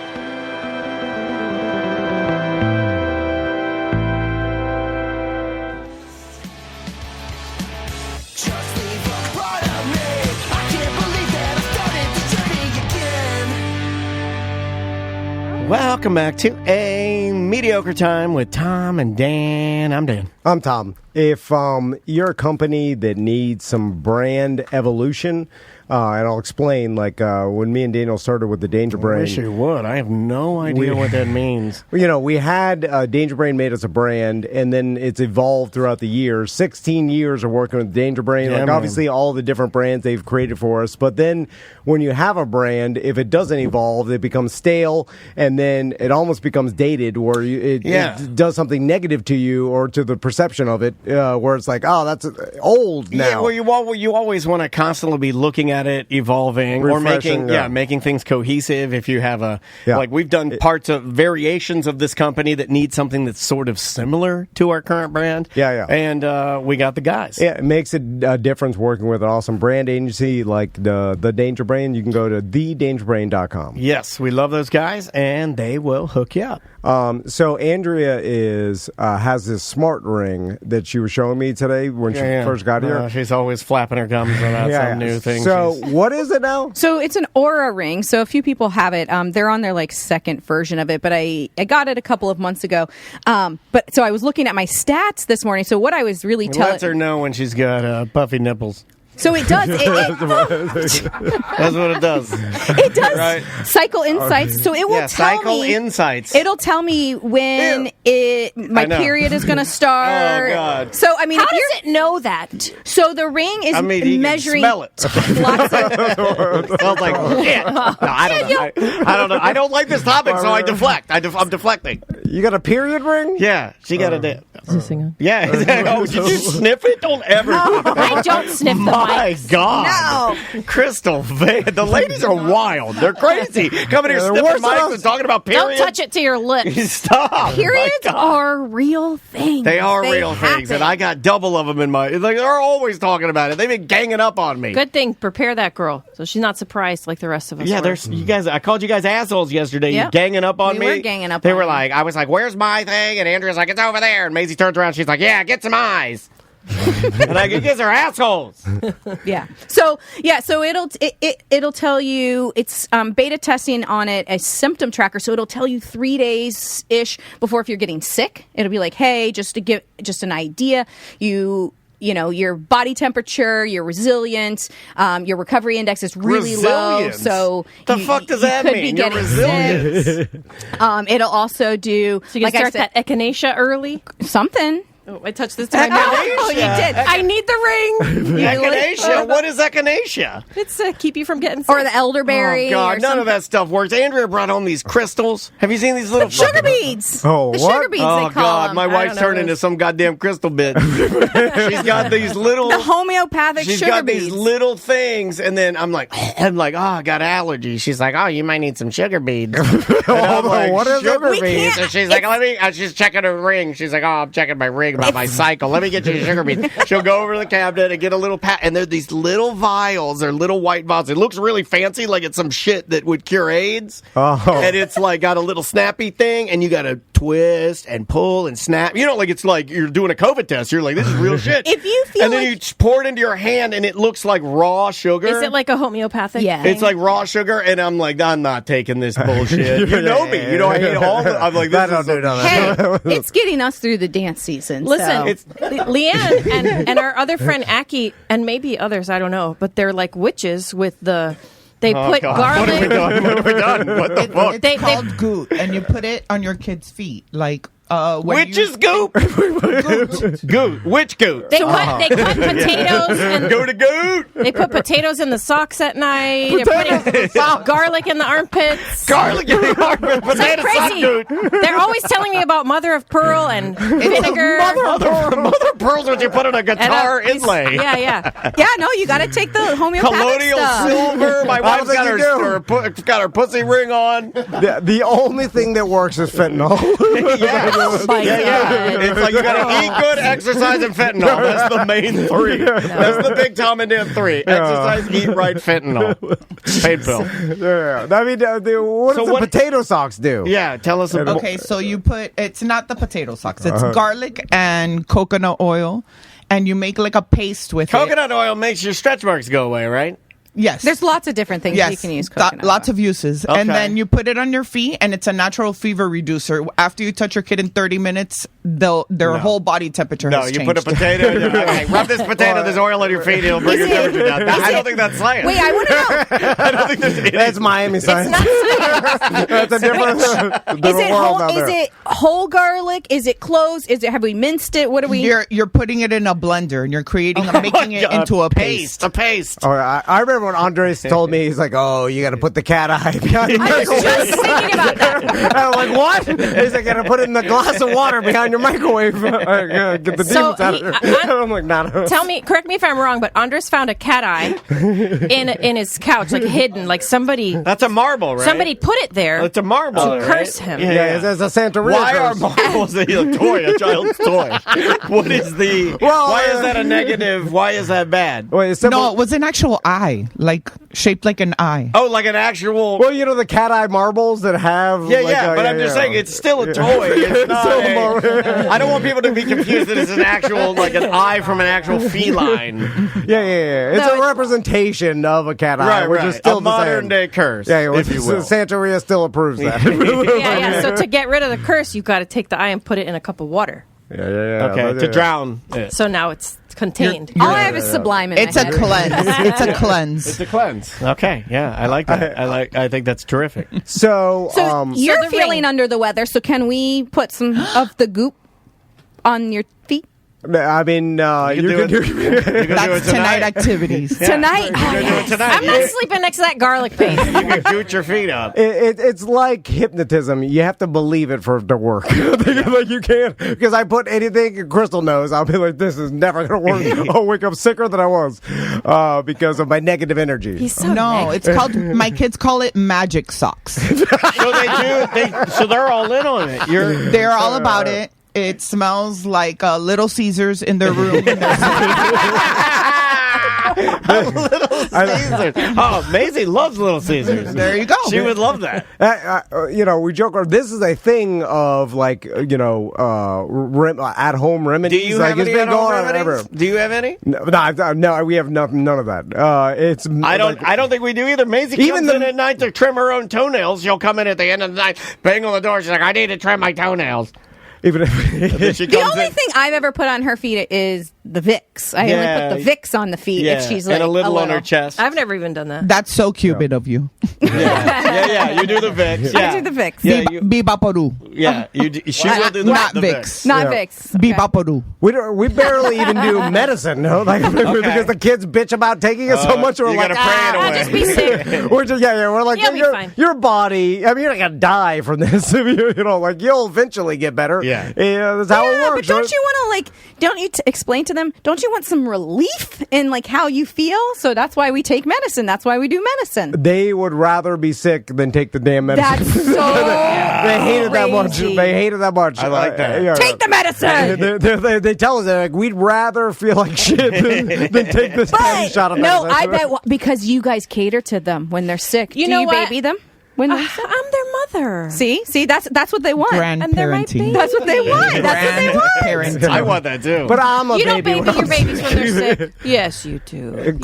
Welcome back to a Mediocre Time with Tom and Dan. I'm Dan. I'm Tom. If you're a company that needs some brand evolution, and I'll explain, when me and Daniel started with the Danger Brain. I wish you would. I have no idea what that means. We had Danger Brain made us a brand, and then it's evolved throughout the years. 16 years of working with Danger Brain. Yeah, obviously, all the different brands they've created for us. But then when you have a brand, if it doesn't evolve, it becomes stale, and then it almost becomes dated, where it does something negative to you or to the perception of it, where it's like, oh, that's old now. Yeah, well, you always want to constantly be looking at at it, evolving, or making things cohesive. If you have like we've done parts of variations of this company that need something that's sort of similar to our current brand. And we got the guys. Yeah, it makes a difference working with an awesome brand agency like the Danger Brain. You can go to thedangerbrain.com. Yes, we love those guys, and they will hook you up. So Andrea has this smart ring that she was showing me today when she first got here. She's always flapping her gums about some new thing. So what is it now? So it's an Aura ring. So a few people have it. They're on their like second version of it, but I got it a couple of months ago. But so I was looking at my stats this morning. So what I was really telling, lets her know when she's got puffy nipples. So it does. That's what it does. It does. Right. Cycle Insights. So it will tell Cycle me. Insights. It'll tell me when my period is going to Oh start. God. So I mean, how does it know that? So the ring is measuring. You can smell it. Lots of. Smells like shit. No, I don't know. I don't know. I don't like this topic, so I deflect. I'm deflecting. You got a period ring? Yeah, she got a. Is this thing on? Yeah. Oh, did you sniff it? Don't ever. I don't sniff the My mics. God. No. Crystal, the ladies are wild. They're crazy. Coming here sniffing mics and talking about periods. Don't touch it to your lips. Stop. Periods are real things. They are real things, and I got double of them in my. Like they're always talking about it. They've been ganging up on me. Good thing. Prepare that girl so she's not surprised like the rest of us. Yeah, there's you guys. I called you guys assholes yesterday. Yep. You ganging up on me. We were ganging up. They on were you. like, I was like, "Where's my thing?" And Andrea's like, "It's over there." And Maisie turns around. She's like, "Yeah, get some eyes." And I go, "These are assholes." Yeah. So it'll tell you it's beta testing on it, a symptom tracker. So it'll tell you 3 days ish before if you're getting sick. It'll be like, hey, just to give just an idea, you know, your body temperature, your resilience, your recovery index is really low. So the fuck does that mean? Your resilience. It'll also do. So you can start that echinacea early. Something. Oh, I touched this to my mouth. Oh, you did. I need the ring. Echinacea? What is echinacea? It's keep you from getting sick. Or the elderberry. Oh, God, none of that stuff works. Andrea brought home these crystals. Have you seen these little sugar beads? Oh, the what? sugar beads, Oh, they call God, them. my wife's turned into some goddamn crystal bit. She's got these little... The homeopathic She's sugar got beads. these little things, and then I'm like, oh, I got allergies. She's like, oh, you might need some sugar beads. I'm like, what is sugar it? beads? And she's like, she's checking her ring. She's like, oh, I'm checking my ring about my cycle. Let me get you a sugar bead. She'll go over to the cabinet and get a little and they're these little vials. They're little white vials. It looks really fancy, like it's some shit that would cure AIDS. Oh. And it's like got a little snappy thing, and you got to twist and pull and snap. You know, like it's like you're doing a COVID test. You're like, this is real shit. If you feel and then you pour it into your hand, and it looks like raw sugar. Is it like a homeopathic? Yeah. It's like raw sugar, and I'm like, I'm not taking this bullshit. You know me. You know I hate all the... I'm like, this Hey, it's getting us through the dance season. Listen, so. Lyanne and our other friend Aki, and maybe others, I don't know, but they're like witches with the... They put garlic... What have we done? What the fuck? It's called goot, and you put it on your kid's feet. Like, witch's goop? Goot. Witch goot. They cut potatoes and... Go to goot. They put potatoes in the socks at night. They're putting garlic in the armpits. Garlic in the armpits. Potato sock Crazy. goot. They're always telling me about mother of pearl and vinegar. Mother of pearl's what you put on a guitar inlay. Yeah. Yeah, no, you got to take the homeopathic Colonial stuff. silver. My wife's got her pussy ring on. The only thing that works is fentanyl. Oh my God. It's like you gotta eat good, exercise, and fentanyl. That's the main three. That's the big Tom and Dan 3. Exercise, eat right, fentanyl. Paid pill. Yeah. I mean, what does the potato socks do? Yeah, tell us about. okay, so you put, it's not the potato socks. It's garlic and coconut oil, and you make like a paste with Coconut oil makes your stretch marks go away, right? Yes. There's lots of different things you can use coconut lots oil. of uses. Okay. And then you put it on your feet, and it's a natural fever reducer. After you touch your kid in 30 minutes, their whole body temperature has changed. No, you put a potato in your okay, rub this potato, there's oil on your feet, it'll bring your temperature down. I don't think that's science. Wait, I want to know. I don't think there's That's Miami science. That's a different world out there. Is it whole garlic? Is it cloves? Have we minced it? What are we? You're putting it in a blender, and you're making it into a paste. A paste. Oh, I remember when Andres told me, he's like, oh, you got to put the cat eye behind your I was just thinking about that. I'm like, what? He's like, got to put it in the glass of water behind your your microwave. Get the demons out of here. I'm like, nah. Tell me, correct me if I'm wrong, but Andres found a cat eye in his couch, like hidden, like somebody. That's a marble, right? Somebody put it there. It's a marble to right? curse him. Yeah, it's a Santeria. Why are marbles a toy, a child's toy? What is the? Why is that a negative? Why is that bad? Wait, no, it was an actual eye, like shaped like an eye. Oh, like an actual. Well, you know the cat eye marbles that have. But I'm just saying it's still a toy. It's not I don't want people to be confused that it's an actual, like an eye from an actual feline. Yeah. It's a representation of a cat eye, which is still a modern day curse. Yeah, if you will. Santeria still approves that. Yeah. So to get rid of the curse, you got to take the eye and put it in a cup of water. Yeah. Okay, to drown it. So now it's contained. All I have is Sublime in It's my a head. cleanse. It's a cleanse. It's a cleanse. Okay, yeah, I like that. I think that's terrific. So you're the feeling ring. under the weather, so can we put some of the goop on your feet? I mean, you can do it. That's tonight activities. Tonight? You're gonna do it tonight. I'm not sleeping next to that garlic paste. You can goot your feet up. It's like hypnotism. You have to believe it for it to work. Like you can't, because I put anything Crystal knows, I'll be like, this is never going to work. I'll wake up sicker than I was because of my negative energy. He's so No, it's called. My kids call it magic socks. So they do. So they're all in on it. They're all about it. It smells like Little Caesars in their room. Little Caesars. Oh, Maisie loves Little Caesars. There you go. She would love that. We joke. This is a thing of like at home remedies. Do you like, have any at-home remedies? Do you have any? No, we have none of that. I don't think we do either. Maisie comes in at night to trim her own toenails. She'll come in at the end of the night, bang on the door. She's like, I need to trim my toenails. Even if the only thing I've ever put on her feet is the Vicks. I only put the Vicks on the feet if she's like and a little on her chest. I've never even done that. That's so Cupid of you. Yeah. You do the Vicks. Yeah. I do the Vicks. Yeah, Bibaporu. Yeah, she will do the Not the Vicks. Not Vicks. Okay. Bibaporu. we barely even do medicine, no? Like because the kids bitch about taking it so much. We're like, gotta pray it away. Just be sick. we're just we're like, You'll be fine. your body. I mean, you're not gonna die from this. Like you'll eventually get better. Yeah. That's how it works. But don't you want to don't you explain to them? Don't you want some relief in like how you feel? So that's why we take medicine. That's why we do medicine. They would rather be sick than take the damn medicine. That's so they hate it that much. crazy. They hate it that much. I like that. Take the medicine. They tell us that like, we'd rather feel like shit than take this tiny shot of medicine. No, I bet because you guys cater to them when they're sick. You do know you what? baby them when they're sick? I'm their mother. See, that's what they want. And they're my Grandparenting. That's what they want. That's what they want. Grandparenting. I want that too. But I'm a You don't baby. baby your babies when they're sick. Yes, you do.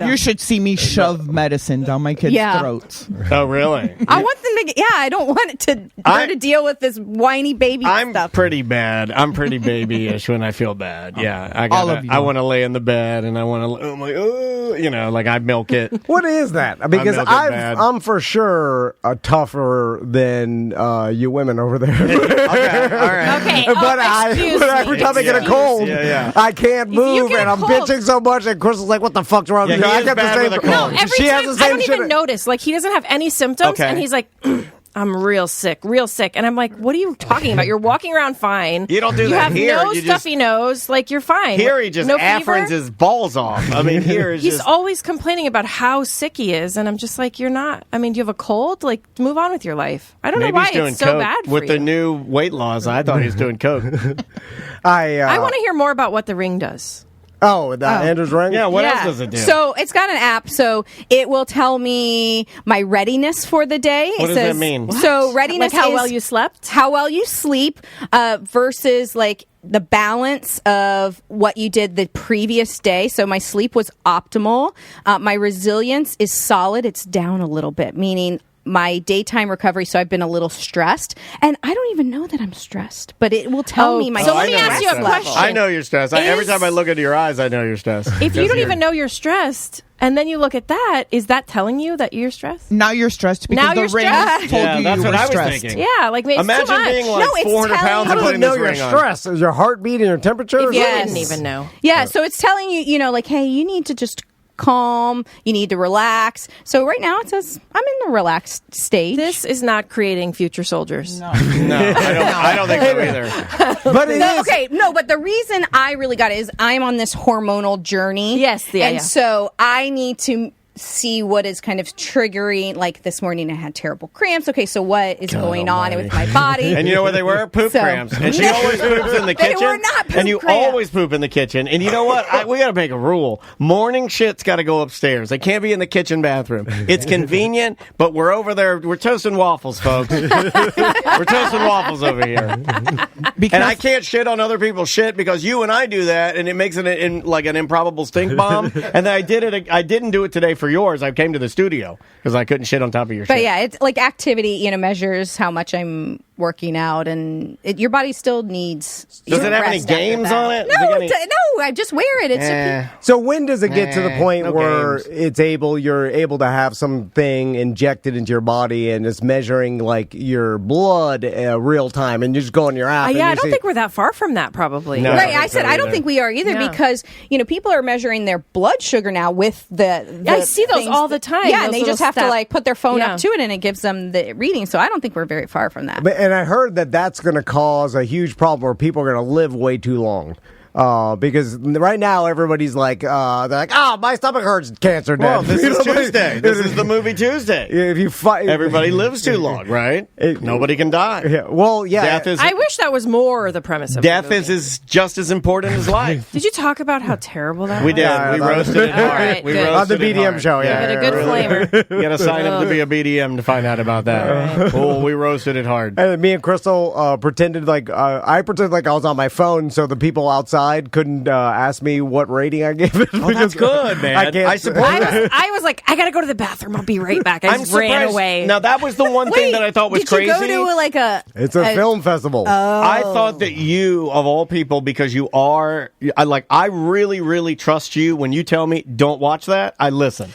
You should see me shove medicine down my kids' throats. Oh, really? I want them to get, I don't want it to her to deal with this whiny baby I'm stuff. pretty bad. I'm pretty babyish when I feel bad. Yeah, All of you. I want to lay in the bed and I want to. I'm like, oh, like I milk it. What is that? Because milk it bad. I'm for sure tougher than you women over there. Okay, all right. Okay, but excuse every me. time I get a cold, I can't move, get and a I'm cold- bitching so much. And Crystal's like, "What the fuck's wrong with Yeah, you?" he I is got the bad same. with a cold. No, every she time has the same I don't shit. even notice. Like he doesn't have any symptoms, Okay. and he's like, "I'm real sick," and I'm like, "What are you talking about? You're walking around fine. You don't do You that have here. no You just- stuffy nose. Like you're fine. Here he just no affrons fever? his balls off. I mean, here is He's just. always complaining about how sick he is, and I'm just like, "You're not. I mean, do you have a cold? Like, move on with your life. I don't Maybe know why he's doing it's so coke bad for with you." the new weight laws. I thought he was doing coke. I want to hear more about what the ring does. Andrew's ring. Yeah, what else does it do? So it's got an app, so it will tell me my readiness for the day. What does that mean? So readiness Like how is well you slept? how well you sleep versus like the balance of what you did the previous day. So my sleep was optimal. My resilience is solid. It's down a little bit, meaning my daytime recovery, so I've been a little stressed, and I don't even know that I'm stressed, but it will tell me my so let me stress ask you a level. question. I know you're stressed. Every time I look into your eyes, I know you're stressed. If you don't even know you're stressed, and then you look at that, is that telling you that you're stressed? Now you're stressed because Now the you're ring stressed. told Yeah, you that's you what were I was stressed. thinking. Yeah, like maybe it's Imagine too much. being like No, it's 400 telling pounds you- and How do putting you know this your ring on. stress? Is your heartbeat and your temperature? If you Yes. didn't even know. Yeah, so it's telling you, like, hey, you need to just calm. You need to relax. So right now it says I'm in the relaxed stage. This is not creating future soldiers. No, I don't think so either. But the reason I really got it is I'm on this hormonal journey. Yes, so I need to see what is kind of triggering. Like this morning I had terrible cramps. Okay, so what is going on with my body? And you know what they were? Poop cramps. And she always poops in the kitchen. They were not poop and you cramps. always poop in the kitchen. And you know what? We got to make a rule. Morning shit's got to go upstairs. They can't be in the kitchen bathroom. It's convenient, but we're over there. We're toasting waffles, folks. We're toasting waffles over here. And I can't shit on other people's shit because you and I do that, and it makes it like an improbable stink bomb. And then I didn't do it today for yours. I came to the studio because I couldn't shit on top of your shit. But yeah, it's like activity, measures how much I'm working out, and your body still needs. Does it have any games on it? No, I just wear it. So when does it get to the point where you're able to have something injected into your body and it's measuring like your blood real time, and you just go on your app? I don't think we're that far from that, probably. No, right, I said I don't think we are either because people are measuring their blood sugar now with the I see those all the time. Yeah, and they just have to like put their phone up to it, and it gives them the reading. So I don't think we're very far from that. And I heard that that's going to cause a huge problem where people are going to live way too long. Because right now everybody's like, they're like, my stomach hurts, cancer dead. Well, this is Tuesday. This is the movie Tuesday. If you everybody lives too long, right? Nobody can die. Yeah. Well, yeah. Death is. I wish that was more the premise of death the movie. is just as important as life. Did you talk about how terrible that We was? did. Yeah, we roasted it hard. Right, We good. roasted On the it BDM hard. show, Give it a good flavor. You got to sign up to be a BDM to find out about that. Oh, we roasted it hard. And me and Crystal pretended like I pretended like I was on my phone, so the people outside couldn't ask me what rating I gave it. Oh, that's good, man. I support that. I was like, I gotta go to the bathroom. I'll be right back. I just ran away. Now that was the one thing that I thought was did crazy. You go to It's a film festival. I thought that you, of all people, because you are, I really, really trust you. When you tell me don't watch that, I listen.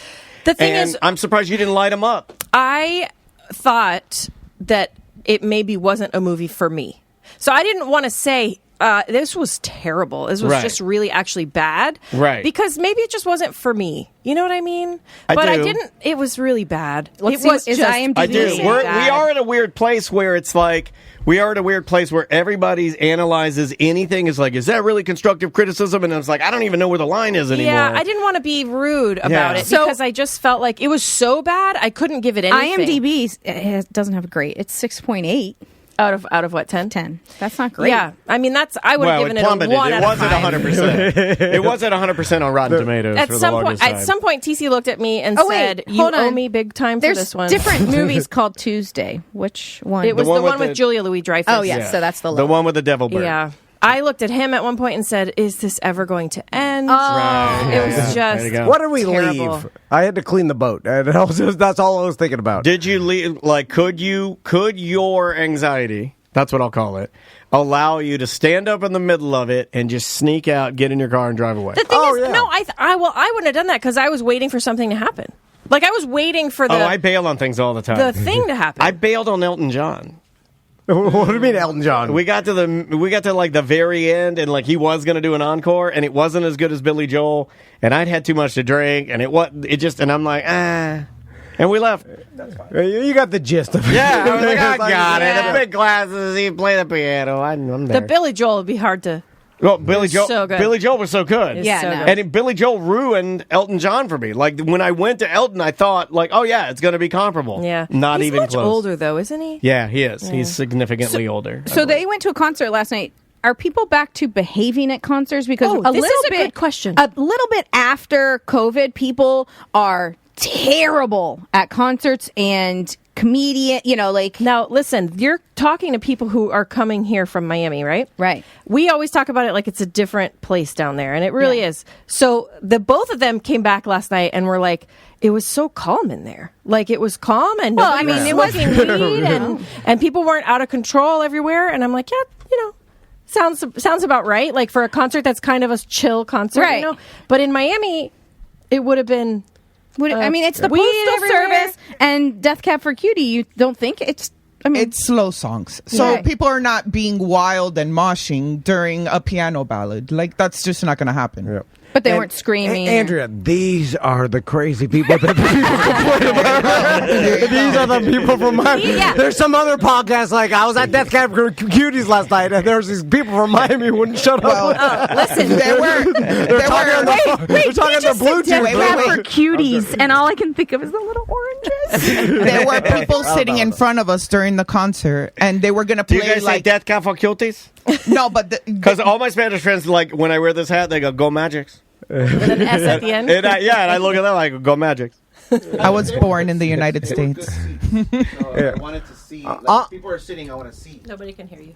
The thing and is, I'm surprised you didn't light them up. I thought that it maybe wasn't a movie for me, so I didn't want to say. This was terrible. This was just really actually bad. Right. Because maybe it just wasn't for me. You know what I mean? I but do. I didn't. It was really bad. Let's it was see, is just IMDb I do. really We bad. are at a weird place where it's like, we are at a weird place where everybody analyzes anything. Is like, is that really constructive criticism? And it's like, I don't even know where the line is anymore. Yeah, I didn't want to be rude about it because I just felt like it was so bad I couldn't give it anything. IMDb doesn't have a grade. It's 6.8 out of what 10? 10. That's not great. Yeah, I mean I would have given it a 1 It out of 5. wasn't 100%. It wasn't 100% on Rotten Tomatoes. At for the some point, longest time. at some point, TC looked at me and said, "You hold owe on. me big time for There's this one." different movies called Tuesday. Which one? It was The the one one with with Julia Louis-Dreyfus. Oh, yes. So that's the the one with the devil bird. Yeah. I looked at him at one point and said, "Is this ever going to end?" Right. It was There you just go. What did we terrible. leave? I had to clean the boat, and that's all I was thinking about. Did you leave? Like, could your anxiety? That's what I'll call it. Allow you to stand up in the middle of it and just sneak out, get in your car, and drive away. The thing is, no, I wouldn't have done that because I was waiting for something to happen. Like I was waiting for I bail on things all the time. the thing to happen. I bailed on Elton John. What do you mean, Elton John? We got to like the very end, and like he was going to do an encore, and it wasn't as good as Billy Joel, and I'd had too much to drink, and and I'm like, and we left. You got the gist of it. Yeah, I was like, I got it. Yeah. The big glasses, he played the piano. I'm there. the Billy Joel would be hard to. Well, Billy Joel. so good. Billy Joel was so good. It's so good. And Billy Joel ruined Elton John for me. Like when I went to Elton, I thought, like, oh yeah, it's going to be comparable. Yeah, not He's even much close. older though, isn't he? Yeah, he is. He's significantly older. So they went to a concert last night. Are people back to behaving at concerts? Because this is a good question. A little bit after COVID, people are terrible at concerts and comedian. Now listen, you're talking to people who are coming here from Miami, right? Right. We always talk about it like it's a different place down there, and it really is. So both of them came back last night and were like, it was so calm in there. Like it was calm, and it was weed, and people weren't out of control everywhere. And I'm like, sounds about right. Like for a concert that's kind of a chill concert, right? But in Miami, it would have been. It's the weed Postal everywhere. Service and Death Cab for Cutie. You don't think it's? It's slow songs. So people are not being wild and moshing during a piano ballad. Like, that's just not going to happen. Yeah. But they weren't screaming. Andrea, these are the crazy people that people complain about. These are the people from Miami. Yeah. There's some other podcasts, like I was at Death Cab for Cuties last night, and there's these people from Miami who wouldn't shut up. Listen, they're talking on the Bluetooth. Death Cab for Cuties, and all I can think of is the little oranges. There were people sitting in front of us during the concert, and they were going to play. Do you guys say Death Cab for Cuties? No, but because all my Spanish friends, like when I wear this hat, they go Magics. With an S at the end. And I look at them like go Magics. I was born in the United States. I wanted to see. People are sitting. I want to see. Nobody can hear you.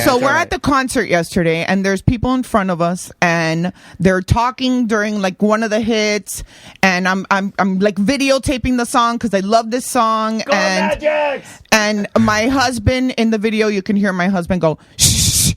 So we're at the concert yesterday, and there's people in front of us, and they're talking during like one of the hits, and I'm like videotaping the song because I love this song. Go Magics! And my husband in the video, you can hear my husband go shh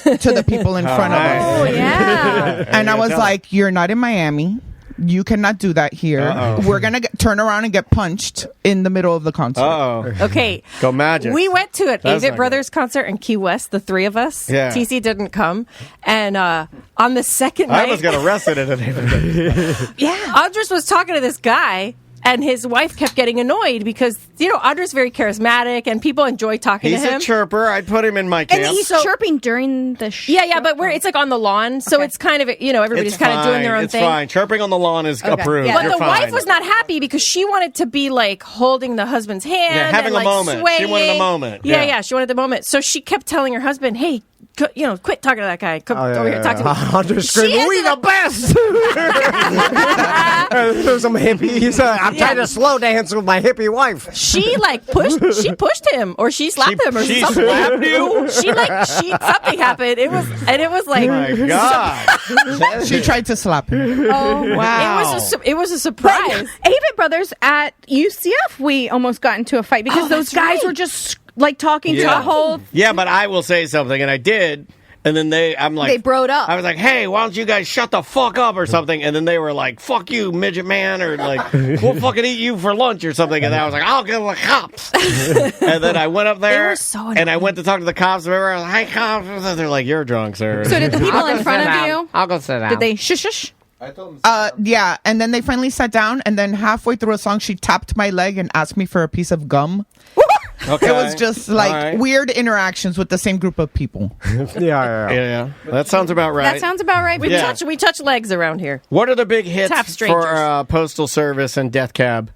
to the people in front of us. Oh, yeah. And I was like, "You're not in Miami. You cannot do that here. Uh-oh. We're going to turn around and get punched in the middle of the concert." Okay. Go Magic. We went to an That's Avett not Brothers concert in Key West, the three of us. Yeah. TC didn't come. And on the second night... I almost got arrested at an Yeah. Andres was talking to this guy, and his wife kept getting annoyed because, Andres very charismatic, and people enjoy talking to him. He's a chirper. I'd put him in my camp. And he's chirping during the show. Yeah, but it's like on the lawn, so it's kind of, everybody's kind of doing their own it's thing. It's fine. Chirping on the lawn is approved. Yeah. But You're the fine. wife was not happy because she wanted to be like holding the husband's hand, having and, a like, moment. Swaying. She wanted a moment. Yeah, she wanted the moment. So she kept telling her husband, "Hey, quit talking to that guy. Come over here, talk to me." Andre's screaming, "We the best!" There's some hippies. I'm trying to slow dance with my hippie wife. She pushed him, or she slapped him, or she something. slapped you? Something happened. It was like, my God. She tried to slap him. Oh, Wow. It was a surprise. Avett Brothers at UCF, we almost got into a fight because those guys were just like talking to the whole. Yeah, but I will say something, and I did. And then they broed up. I was like, "Hey, why don't you guys shut the fuck up or something?" And then they were like, "Fuck you, midget man," or like, "We'll fucking eat you for lunch" or something. And then I was like, "I'll get the cops." And then I went up there, They were so annoying. and I went to talk to the cops. Remember, I was like, "Hi, cops." And they're like, "You're drunk, sir." So did the people in front of you? I'll go sit down. Did they shush? Yeah, and then they finally sat down, and then halfway through a song, she tapped my leg and asked me for a piece of gum. Okay. It was just like weird interactions with the same group of people. Yeah. That sounds about right. That sounds about right. We touch legs around here. What are the big hits Tap strangers. for Postal Service and Death Cab?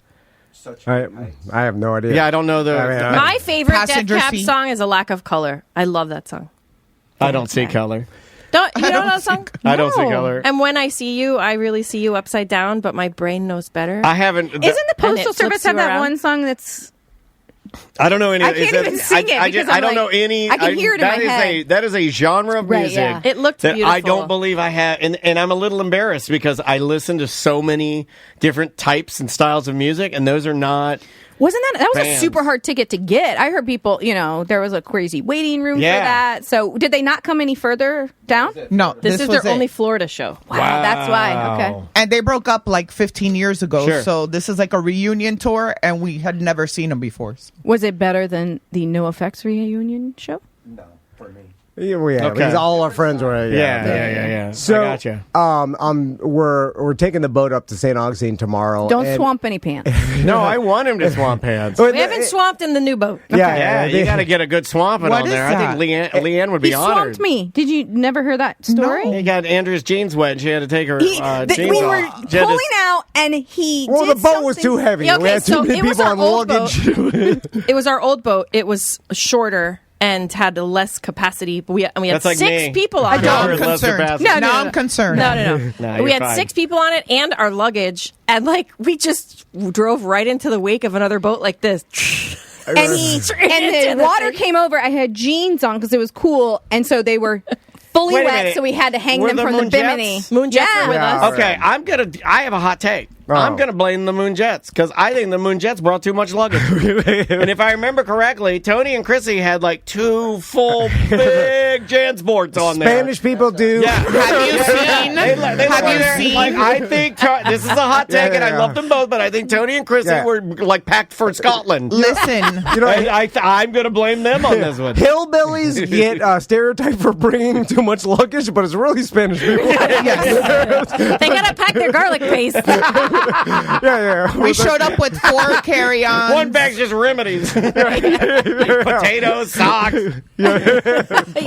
I have no idea. Yeah, I don't know My favorite Death Passenger Cab seat. song is "A Lack of Color." I love that song. I don't see color. You don't know that song? I don't see color. And when I see you, I really see you upside down, but my brain knows better. I haven't. Isn't the Postal it Service flips you have that around? one song that's? I don't know any. I can't even sing it because I don't know any. I can hear it in my head. That is a genre of Right, music. yeah. It looked that beautiful. I don't believe I have, and I'm a little embarrassed because I listen to so many different types and styles of music, and those are not. Wasn't that was bands. a super hard ticket to get? I heard people, there was a crazy waiting room for that. So did they not come any further down? No, This is was their it. only Florida show. Wow, that's why. Okay. And they broke up like 15 years ago, Sure. so this is like a reunion tour, and we had never seen them before. Was it better than the No Effects reunion show? No, for me. Yeah, Okay. because all our friends were. Yeah. So, I gotcha. we're taking the boat up to St. Augustine tomorrow. Don't and- swamp any pants. No, I want him to swamp pants. But We haven't swamped in the new boat. Yeah, you got to get a good swamping What on is there. I think Lyanne would be He honored. swamped me. Did you never hear that story? He got Andrew's jeans wet, and she had to take her jeans we were off. She had to- pulling out, and he. Well, did the boat was something- too heavy. Yeah, We okay, had too so many it was people our on old luggage. It was our old boat. It was shorter and had less capacity. But we had That's like 6 me. people I on don't- it. I'm Lesser concerned. bastard. No, now no, I'm no. concerned. No. Nah, We you're had fine. 6 people on it and our luggage, and we just drove right into the wake of another boat like this. And the water came over. I had jeans on because it was cool, and so they were fully Wait a wet. minute. So we had to hang Were them the from Moon the bimini. Jets? Moon Jets were with Yeah. us. Okay, I have a hot take. I'm going to blame the Moon Jets because I think the Moon Jets brought too much luggage. And if I remember correctly, Tony and Chrissy had like 2 full big Jansports on there. Spanish people do. Yeah. Have you seen? Have you seen? Like, I think this is a hot take, and I love them both, but I think Tony and Chrissy were like packed for Scotland. Listen, I'm going to blame them on this one. Hillbillies get stereotyped for bringing too much luggage, but it's really Spanish people. They gotta pack their garlic paste. We showed up with 4 carry-ons. One bag's just remedies. Potatoes, socks. You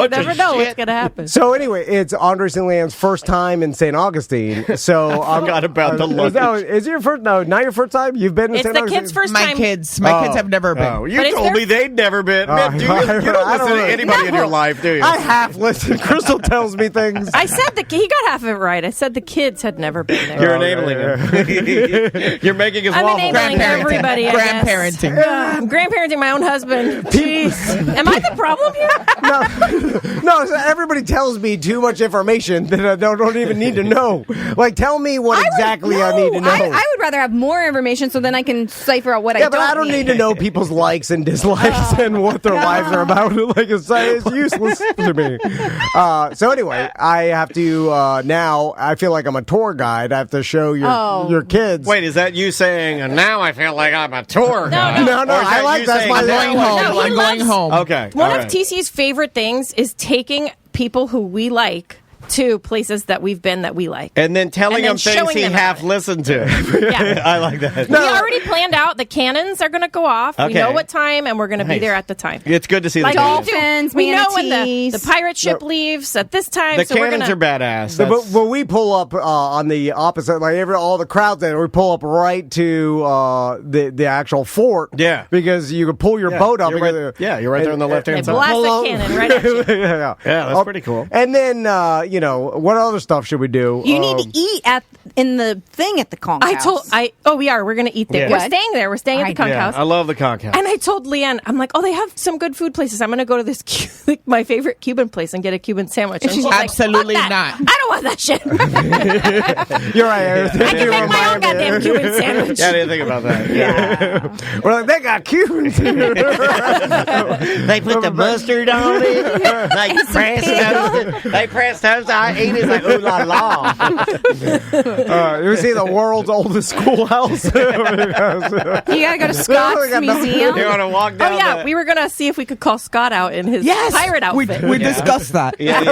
never know what's gonna happen. So anyway, it's Andres and Lyanne's first time in St. Augustine. So I forgot about the luggage. Is it your first? No, not your first time. You've been in It's St. the Augustine? kids' first My time. kids have never been. Oh, you told me they'd never been. Man, you don't I listen don't to know. anybody in your life, do you? I half listen. Crystal tells me things. I said he got half of it right. I said the kids had never been there. You're enabling him. You're making us I'm waffle. enabling everybody. I guess. Grandparenting. I'm grandparenting my own husband. Jeez. Am I the problem here? No, so everybody tells me too much information that I don't even need to know. Like, tell me what exactly I need to know. I would rather have more information so then I can cipher out what I don't but I don't need to know people's likes and dislikes and what their lives are about. Like, it's useless to me. So anyway, I have to now. I feel like I'm a tour guide. I have to show your kids. Wait, is that you saying? And now I feel like I'm a tour guide. No. I like that's my going home. No, he I'm going loves- home. Okay. One all of right. TC's favorite things is taking people who we like to places that we've been that we like. And then telling And then him things showing he them half about it. listened to. Yeah. I like that. We already planned out the cannons are going to go off. Okay. We know what time, and we're going to be Nice. there at the time. It's good to see Like the cannons. dolphins, we know when manatees. the pirate ship leaves at this time. The so we're cannons gonna, are badass. So, That's- but when we pull up on the opposite, like all the crowds there, we pull up right to the actual fort. Yeah. because you can pull your boat up. You're right, you're right there on the left-hand They side. blast Pull a up. cannon right at you. Yeah, that's pretty cool. And then what other stuff should we do? You need to eat in the thing at the conch house. We are. We're going to eat there. Yeah. We're staying there. We're staying at the conch Yeah, house. I love the conch house. And I told Lyanne, I'm like, they have some good food places. I'm going to go to this my favorite Cuban place and get a Cuban sandwich. And she's Absolutely like, "Fuck that. not. I don't want that shit. You're right. I can make my own goddamn Cuban sandwich. Yeah, I didn't think about that. Yeah. We're like, they got Cubans here. They put the mustard on it. They press toast. I eat it like ooh la la. You see the world's oldest schoolhouse. You gotta go to Scott's museum. You want to walk down? Oh, yeah. We were going to see if we could call Scott out in his pirate outfit. We discussed that. Yeah. We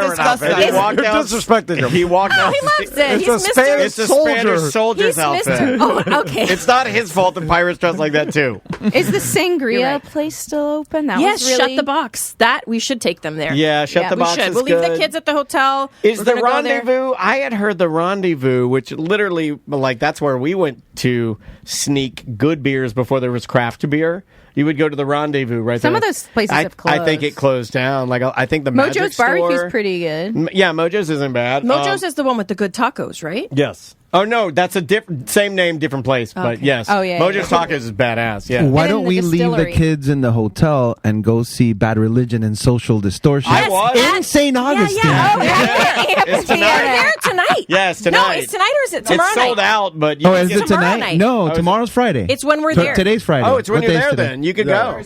discussed that. He walked You're down. disrespecting him. He walked down. He loves it. It's a Spanish It's a soldier. Spanish soldier's He's outfit. Mr. Oh, okay. It's not his fault the pirates dress like that too. Is the sangria You're right. place still open? That Yes, was really... shut the box. We should take them there. Yeah, shut the we box should. is We'll leave the good. kids at the hotel. Is We're the gonna go there. rendezvous? I had heard the rendezvous, which literally, like, that's where we went to sneak good beers before there was craft beer. You would go to the rendezvous right there. Some of those places have I think closed. it closed down. Like, I think the Magic Mojo's Store. barbecue's pretty good. Yeah, Mojo's isn't bad. Mojo's is the one with the good tacos, right? Yes. Oh no, that's a same name, different place. But Okay. yes. Oh, yeah, Mojo's yeah. Tacos is badass. Yeah. Why And don't then we the leave the distillery. kids in the hotel and go see Bad Religion and Social Distortion I was. in St. Augustine? It's tonight. We're there tonight. Yes, No, tonight. it's tonight or is it tomorrow It's sold night? out, but you Oh, can is get it tomorrow tonight? night. No, Oh, is it- tomorr's Friday. It's when we're there. Today's Friday. Oh, it's when What you're day is there today? then. You could go.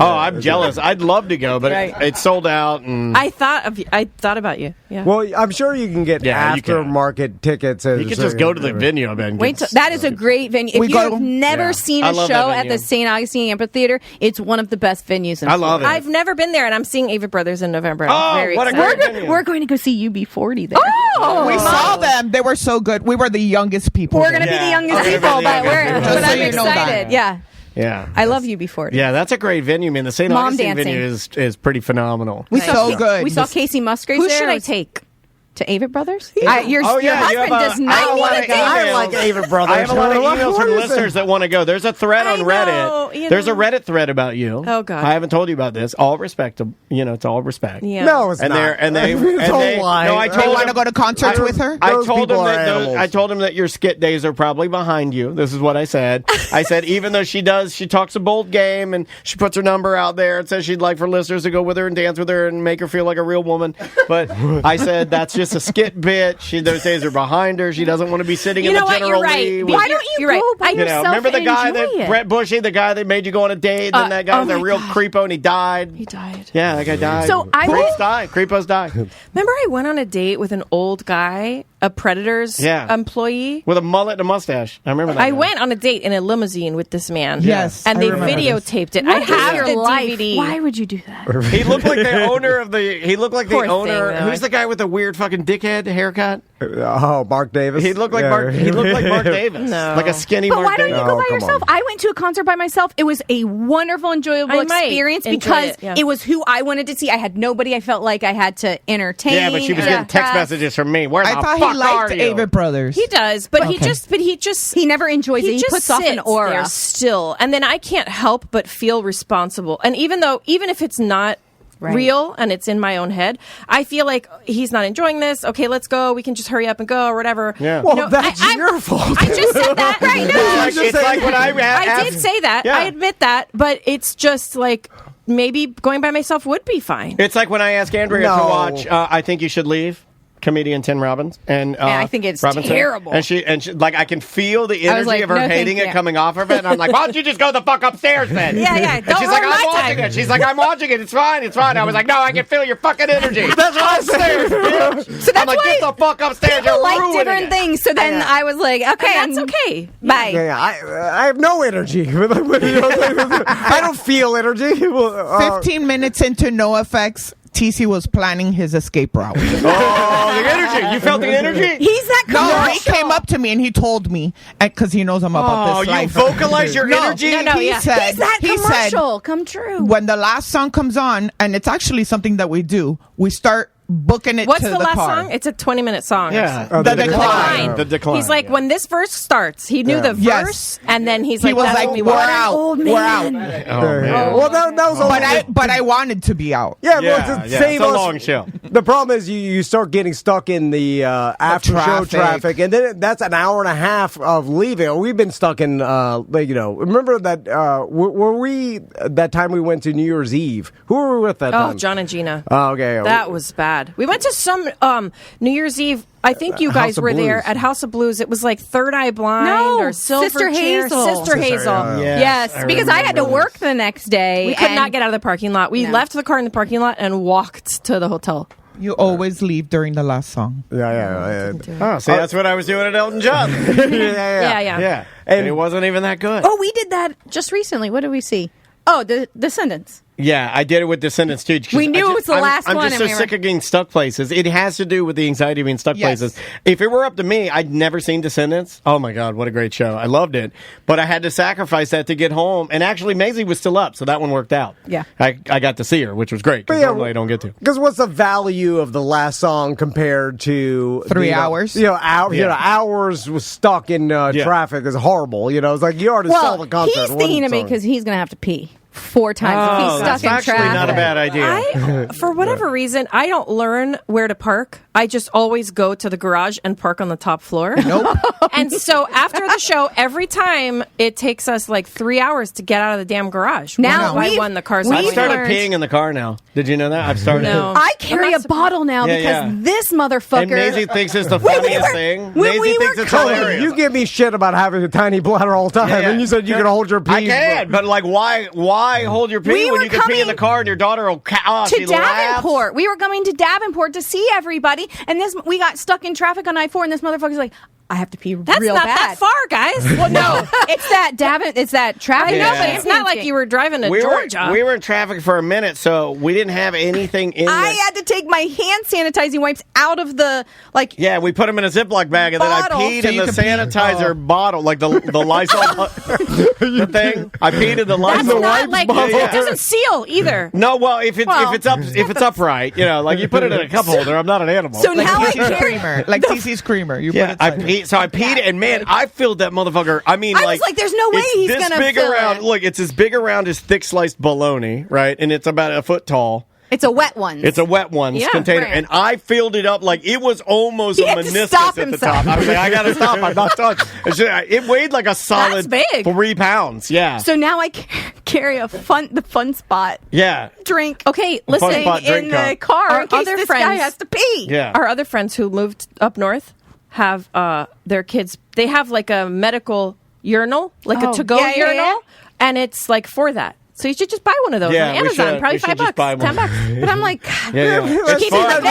Oh, I'm jealous. I'd love to go, but Right. it's sold out. And I thought about you. Yeah. Well, I'm sure you can get Yeah, you can. aftermarket tickets. you could just go to the venue, man. That is a great venue. If We you go- have never Yeah. seen I a love show that at venue. the St. Augustine Amphitheater, it's one of the best venues in I love Florida. it. I've never been there, and I'm seeing Ava Brothers in November. I'm Oh, very what a excited. great venue. We're going to go see UB40 there. Oh, We saw them. They were so good. We were the youngest people. We're going to there. be the Yeah. youngest Okay, people, the but youngest people. Just so I'm you know that. excited. Yeah. Yeah. I love UB40. Yeah, that's a great venue, man. The St. Mom Augustine dancing. venue is pretty phenomenal. We So good. We saw Casey Musgraves Who there. should It I was- take? To Ava Brothers? Oh, Your yeah, you husband have does I not have a want lot to of go. emails. I like Ava Brothers. I have a lot of What emails is from it? listeners that want to go. There's a thread on I know, Reddit. you There's a know. Reddit thread about you. Oh, God. I haven't told you about this. All respect, it's all respect. Yeah. No, it's And not. they It's a lie. No, I You told want to them- go to concerts with her? I Those told him people are that animals. I told him that your skit days are probably behind you. This is what I said. I said even though she talks a bold game and she puts her number out there and says she'd like for listeners to go with her and dance with her and make her feel like a real woman. But I said that's just a skit bit. Those days are behind her. She doesn't want to be sitting in the general lead. Why don't you go by yourself? Remember the guy that Brett Bushy, the guy that made you go on a date, and that guy was a real creepo, and he died. Yeah, that guy died. So Creepos died. Remember, I went on a date with an old guy, a Predators employee with a mullet and a mustache. I remember that. I went on a date in a limousine with this man. Yes, and they videotaped it. I have the DVD. Why would you do that? He looked like the owner of the. He looked like Poor the owner. thing, Who's the guy with the weird fucking dickhead haircut? Oh, Mark Davis. He looked like Mark. He looked like Mark Davis. No. Like a skinny. But Mark why don't you Davis. go by yourself? I went to a concert by myself. It was a wonderful, enjoyable experience because it was who I wanted to see. I had nobody I felt like I had to entertain. Yeah, but she was getting text messages from me. Where the fuck are you? I thought he liked Avett Brothers. He does, but he never enjoys it. He puts off an aura there still, and then I can't help but feel responsible. And even if it's not real and it's in my own head, I feel like he's not enjoying this. Okay, let's go. We can just hurry up and go or whatever. Yeah. Well, that's your fault. I just said that right now. It's like when I did say that. Yeah. I admit that, but it's just like maybe going by myself would be fine. It's like when I ask Andrea to watch I Think You Should Leave. Comedian Tim Robbins, and I think it's Robinson. terrible. And she like I can feel the energy like, of her hating it coming off of it, and I'm like, why don't you just go the fuck upstairs then? Yeah. And she's like, I'm watching it. She's like, I'm watching it. It's fine. I was like, no, I can feel your fucking energy. That's upstairs, bitch. So that's I'm like, why get the fuck upstairs. You're like ruining different it. things. So then I was like, okay, that's okay. Bye. Yeah, I have no energy. I don't feel energy. 15 minutes into NoFX, TC was planning his escape route. Oh, the energy. You felt the energy? He's that commercial. No, he came up to me and he told me, because he knows I'm about this life. You vocalize your energy? He said, He's that commercial. Come true. when the last song comes on, and it's actually something that we do, we start booking it What's to the last car. song? It's a 20-minute song. Yeah. The Decline. The Decline. He's like, when this verse starts, he knew the Yes. verse, and then he's He like, was that's like, what we we're want. out. old We're man. out. Oh, man. Well, that was But I wanted to be out. Yeah, Yeah, well, to yeah, save it's a us. long show. The problem is you start getting stuck in the after show traffic, and then that's an hour and a half of leaving. We've been stuck in, remember that? Were we that time we went to New Year's Eve? Who were we with that time? Oh, John and Gina. Oh, okay. That was bad. We went to some New Year's Eve. I think you guys were there at House of Blues. It was like Third Eye Blind or Silver Sister Chair. Hazel. Sister Hazel. Yes, because I had to work the next day. We could not get out of the parking lot. We left the car in the parking lot and walked to the hotel. You always leave during the last song. Yeah. Oh, see, that's what I was doing at Elton John. Yeah. And it wasn't even that good. Oh, we did that just recently. What did we see? Oh, the Descendants. Yeah, I did it with Descendants too. We knew it was the last I'm one. just so sick of getting stuck places. It has to do with the anxiety of being stuck places. If it were up to me, I'd never seen Descendants. Oh my God, what a great show. I loved it. But I had to sacrifice that to get home. And actually, Maisie was still up, so that one worked out. Yeah. I got to see her, which was great, because normally I don't get to. Because what's the value of the last song compared to 3 hours? Hours was stuck in traffic is horrible. It's like you already saw the concert. He's thinking of me because he's going to have to pee 4 times if he's stuck in that's traffic. actually not a bad idea. For whatever reason, I don't learn where to park. I just always go to the garage and park on the top floor. Nope. And so after the show, every time it takes us like 3 hours to get out of the damn garage. Now by one, the car's I've not started learned. peeing in the car now. Did you know that? I've started. No. I carry a bottle now because this motherfucker. And Maisie thinks it's the funniest thing. when Maisie we thinks were it's coming- hilarious. You give me shit about having a tiny bladder all the time, and you said you could hold your pee. I can, but like, why hold your pee We when were you can pee in the car and your daughter will to Davenport. We were coming to Davenport to see everybody, and we got stuck in traffic on I-4, and this motherfucker's like, I have to pee That's real not bad. that far, guys. Well, no, it's that traffic. I know, but it's not like you were driving to Georgia. We were in traffic for a minute, so we didn't have anything in I had to take my hand sanitizing wipes out of the Yeah, we put them in a Ziploc bag, and then I Bottle. peed So in you the could pee- sanitizer bottle, like the Lysol the thing. I peed in the That's Lysol. not like it doesn't seal either. No, well, if it's upright, like you put it in a cup holder. I'm not an animal. So now I TC's carry. creamer. Like TC's creamer. You Yeah, put I it peed, and man, I filled that motherfucker. I mean, I was like, there's no way it's he's this gonna big fill around. it. Look, it's as big around as thick sliced bologna, right? And it's about a foot tall. It's a wet one. It's a wet ones container. Right. And I filled it up like it was almost He a had to meniscus stop at the himself. top. I was like, I got to stop. I'm not done. It weighed like a solid That's big. 3 pounds. Yeah. So now I carry the fun spot drink. Okay, listen, in the car our in case other this friends guy has to pee. Yeah. Our other friends who moved up north have their kids. They have like a medical urinal, like a to-go urinal, and it's like for that. So you should just buy one of those on Amazon. Probably $5, $10. But I'm like, It's fun.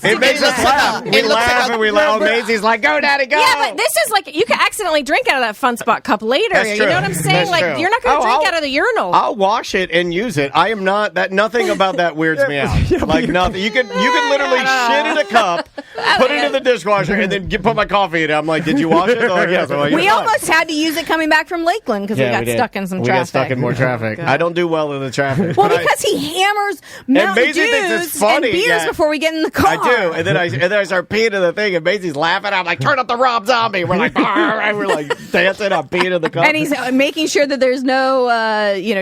It makes us laugh. We laugh and we laugh. Maisie's like, go, Daddy, go. Yeah, but this is like, you can accidentally drink out of that Fun Spot cup later. That's You true. know what I'm saying? That's Like, true. you're not going to drink out of the urinal. I'll wash it and use it. I am not that. Nothing about that weirds me out. Like nothing. You can literally shit in a cup, put it in the dishwasher, and then put my coffee in it. I'm like, did you wash it? They're like, yes. Like, we almost had to use it coming back from Lakeland because we got stuck in some traffic. We got stuck in more traffic. I don't do well in the traffic. Well, because he hammers Mountain Dews and beers before we get in the car. I do, and then I start peeing in the thing, and Maisie's laughing. I'm like, turn up the Rob Zombie. We're like, and we're like dancing. I'm peeing in the car, and he's making sure that there's no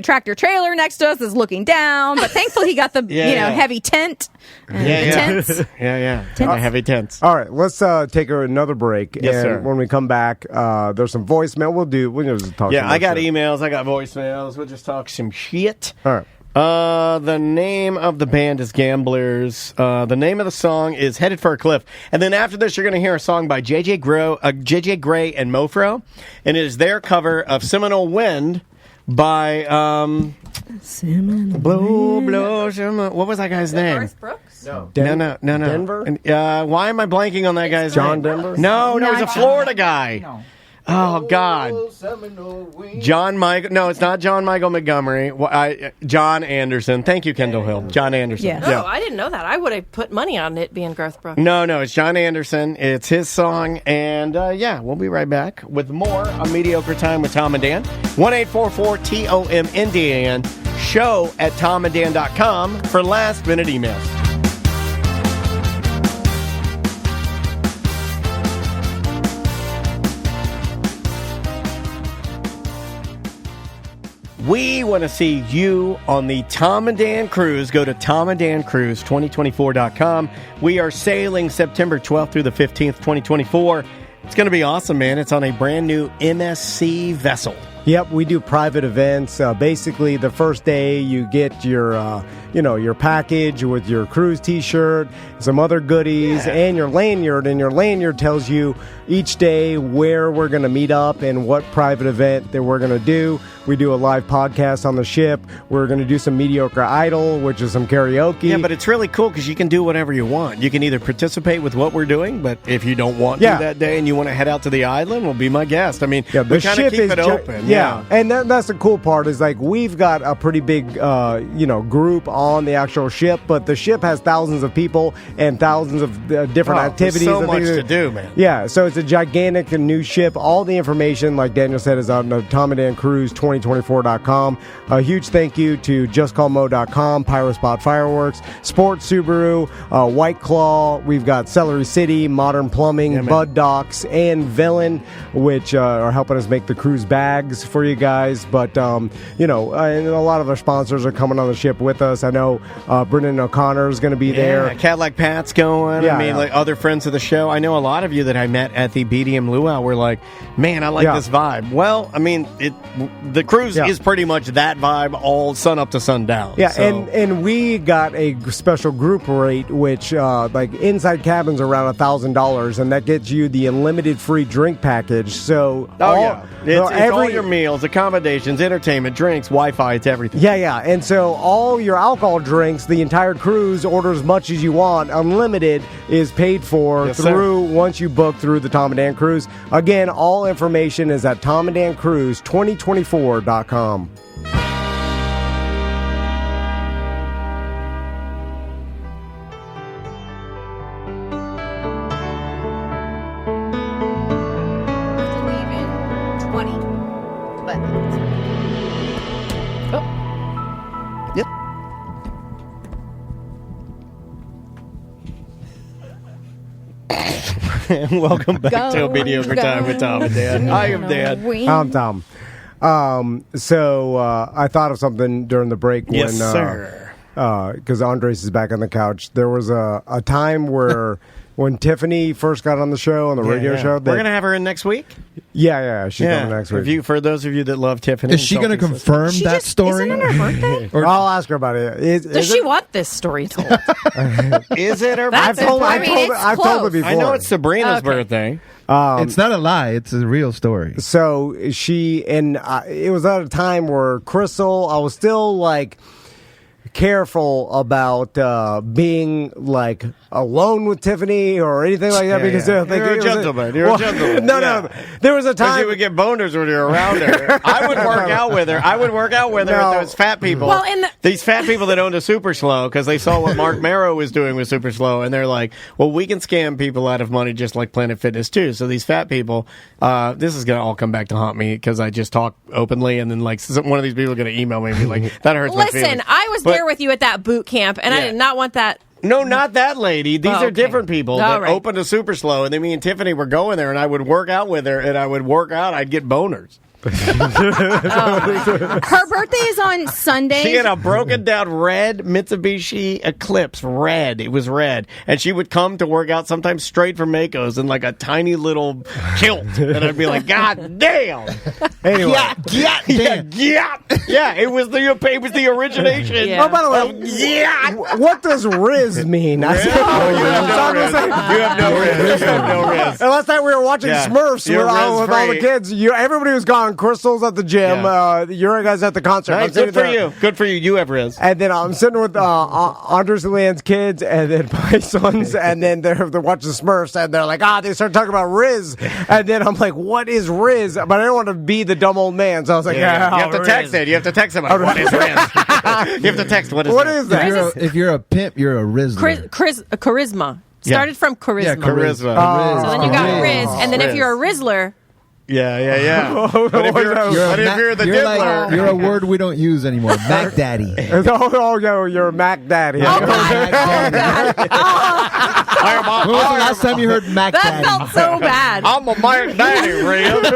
tractor trailer next to us that's looking down. But thankfully, he got the heavy tent. Tents. Heavy tents. All right, let's take another break. Yes, and sir. when we come back, there's some voicemail. We'll just talk. Yeah, I got emails. I got voicemails. We'll just talk some shit. All right. The name of the band is Gamblers. The name of the song is Headed for a Cliff. And then after this, you're going to hear a song by JJ Gray and Mofro. And it is their cover of Seminole Wind by what was that guy's name? Garth Brooks? No. Denver? And, why am I blanking on that guy's John name? Denver? No, he's a Florida guy. No. Oh, God. John Michael. No, it's not John Michael Montgomery. John Anderson. Thank you, Kendall Hill. John Anderson. Yeah. No, I didn't know that. I would have put money on it being Garth Brooks. No, it's John Anderson. It's his song. And we'll be right back with more of Mediocre Time with Tom and Dan. 1-844-TOMNDAN. Show at tomanddan.com for last minute emails. We want to see you on the Tom and Dan Cruise. Go to tomanddancruise2024.com. We are sailing September 12th through the 15th, 2024. It's going to be awesome, man. It's on a brand new MSC vessel. Yep, we do private events. Basically, the first day you get your package with your cruise T-shirt, some other goodies, and your lanyard. And your lanyard tells you each day where we're going to meet up and what private event that we're going to do. We do a live podcast on the ship. We're going to do some Mediocre Idol, which is some karaoke. Yeah, but it's really cool because you can do whatever you want. You can either participate with what we're doing, but if you don't want to that day and you want to head out to the island, well, be my guest. I mean, we kind of keep it open. Yeah, and that's the cool part is like we've got a pretty big, group on the actual ship, but the ship has thousands of people and thousands of different activities. There's so much to do, man. Yeah, so it's a gigantic new ship. All the information, like Daniel said, is on the Tom and Dan Cruise 2024.com. A huge thank you to JustCallMo.com, Pyrospot Fireworks, Sports Subaru, White Claw. We've got Celery City, Modern Plumbing, Bud Docks, and Villain, which are helping us make the cruise bags for you guys. But, and a lot of our sponsors are coming on the ship with us. I know Brendan O'Connor is going to be there. Cadillac Pat's going. Like other friends of the show. I know a lot of you that I met at the BDM Luau were like, man, I like this vibe. Well, I mean, the cruise is pretty much that vibe all sun up to sundown. Yeah, so. and we got a special group rate, which like inside cabins are around $1,000, and that gets you the unlimited free drink package. So it's all your meals, accommodations, entertainment, drinks, Wi-Fi, it's everything. Yeah, and so all your alcohol drinks, the entire cruise, order as much as you want, unlimited, is paid for once you book through the Tom and Dan Cruise. Again, all information is at tomanddancruise2024.com. Welcome back to Mediocre Time with Tom and Dan. I am Dan. I'm Tom. So I thought of something during the break when because Andres is back on the couch. There was a time where when Tiffany first got on the show, on the radio show. We're going to have her in next week? Yeah, she's coming next week. For those of you that love Tiffany. Is she going to confirm that story? Isn't it her birthday? I'll ask her about it. Does she want this story told? Is it her I've birthday? told her before. I know it's Sabrina's birthday. It's not a lie. It's a real story. So it was at a time where Crystal, I was still like careful about being like alone with Tiffany or anything like that because you're a gentleman. You're a gentleman. No. There was a time you would get boners when you're around her. I would work out with her. With those fat people. Well, these fat people that owned a Super Slow because they saw what Mark Marrow was doing with Super Slow, and they're like, "Well, we can scam people out of money just like Planet Fitness too." So these fat people, this is gonna all come back to haunt me because I just talk openly, and then like one of these people are gonna email me and be like, "That hurts my feelings." Listen, I was there with you at that boot camp, and I did not want that. No, not that lady. These are different people that opened a Super Slow, and then me and Tiffany were going there, and I would work out with her, and I would work out. I'd get boners. Her birthday is on Sunday. She had a broken down red Mitsubishi Eclipse, red. It was red, and she would come to work out sometimes straight from Mako's in like a tiny little kilt, and I'd be like, "God damn!" Anyway, yeah. It was the origination. Yeah. Oh, by the way, what does Riz mean? You have no Riz. And last night we were watching Smurfs with all the kids. Everybody was gone. Crystal's at the gym. Your guys at the concert. Right, good for you. Good for you. You have Riz. And then I'm sitting with Andres and Lyanne's kids, and then my sons, and then they're watching Smurfs, and they're like, they start talking about Riz, and then I'm like, what is Riz? But I don't want to be the dumb old man, so I was like, you have to text it. You have to text him. What is Riz? You have to text. What is that? If you're a pimp, you're a Rizzler. Charisma. Started from charisma. Yeah, charisma. So then you got Riz, and then if you're a Rizzler. Yeah. But if you're the diddler, you're a word we don't use anymore. Mac Daddy. You're a Mac Daddy. Oh, God. When was the last time you heard Mac Daddy? That felt so bad. I'm a Mac Daddy, Riz.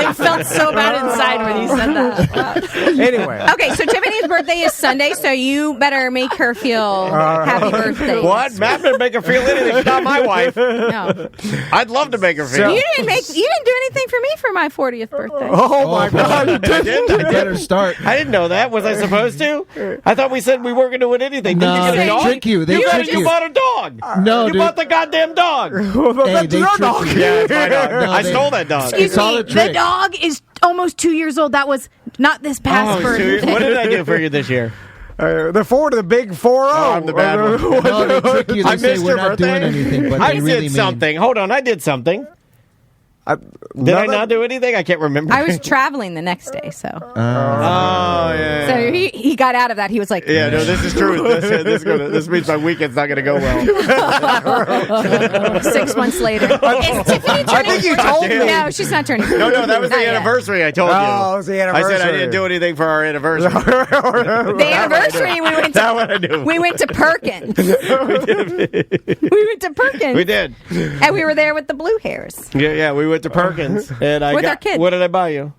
It felt so bad inside when you said that. Anyway. Okay, so Tiffany's birthday is Sunday, so you better make her feel happy birthday. What? Matt didn't make her feel anything. She's not my wife. No. I'd love to make her feel. You didn't do anything for me for my 40th birthday. Oh my God! I didn't. I better start. I didn't know that. Was I supposed to? I thought we said we weren't going to do anything. No, Did you get a dog? they trick you. You bought a dog. No, you dude. bought the goddamn dog. Hey, they trick you. Yeah, it's my dog. No, I stole that dog. Excuse all me, a trick. the dog is almost 2 years old. That was not this past birthday. What did I do for you this year? The big 4-0. I'm the bad one. No, they trick you. They I say missed we're your not birthday. doing anything, but I they really did something. Hold on, I did something. Did I not do anything? I can't remember. I was traveling the next day, so. Yeah. So he got out of that. He was like, Yeah, no, this is true. This means my weekend's not going to go well. 6 months later. Is Tiffany turning? I think you told me. No, she's not turning. No, that was the anniversary I told you. Oh, it was the anniversary. I said I didn't do anything for our anniversary. The anniversary, we went to Perkins. We went to Perkins. We did. And we were there with the blue hairs. Yeah, we went to Perkins. And With our kids. What did I buy you?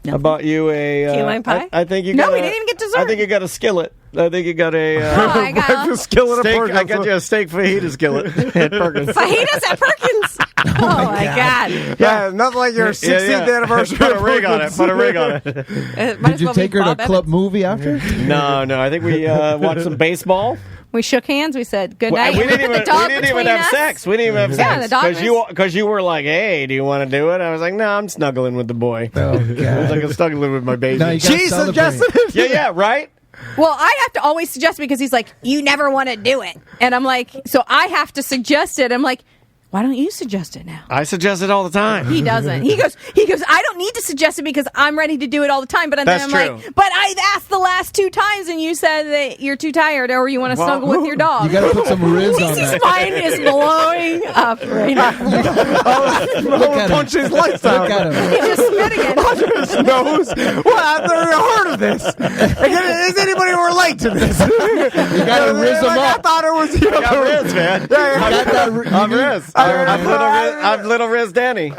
Nothing. I bought you a... Key lime pie? I think you No, got we didn't even get dessert. I think you got a skillet. I think you got a... I got skillet steak, of I got you a steak fajita skillet at Perkins. fajitas at Perkins. Oh, my God. Yeah, nothing like your 60th anniversary. Put a rig on it. Did you take her to a club movie after? No. I think we watched some baseball. We shook hands. We said good night. We didn't put even, the dog we didn't even between have us. sex. We didn't even have Yeah, sex. the dog Because you were like, hey, do you want to do it? I was like, no, I'm snuggling with the boy. Oh, God. I was like, I'm snuggling with my baby. No, you gotta She celebrate. suggested it. Yeah, right? Well, I have to always suggest because he's like, you never want to do it. And I'm like, so I have to suggest it. I'm like, why don't you suggest it now? I suggest it all the time. He doesn't. He goes, I don't need to suggest it because I'm ready to do it all the time. But then That's I'm true. like, but I asked the last 2 times and you said that you're too tired or you want to snuggle with your dog. You gotta put some Riz on His that. mind is blowing up right now. Look at him. Punch his lights out. Look at him. He just spit again. Knows. Well, I've never heard of this. Is anybody relate to this? You gotta Riz him I up. thought it was I got Riz, man. Yeah. I'm Riz. I'm Little Riz Danny.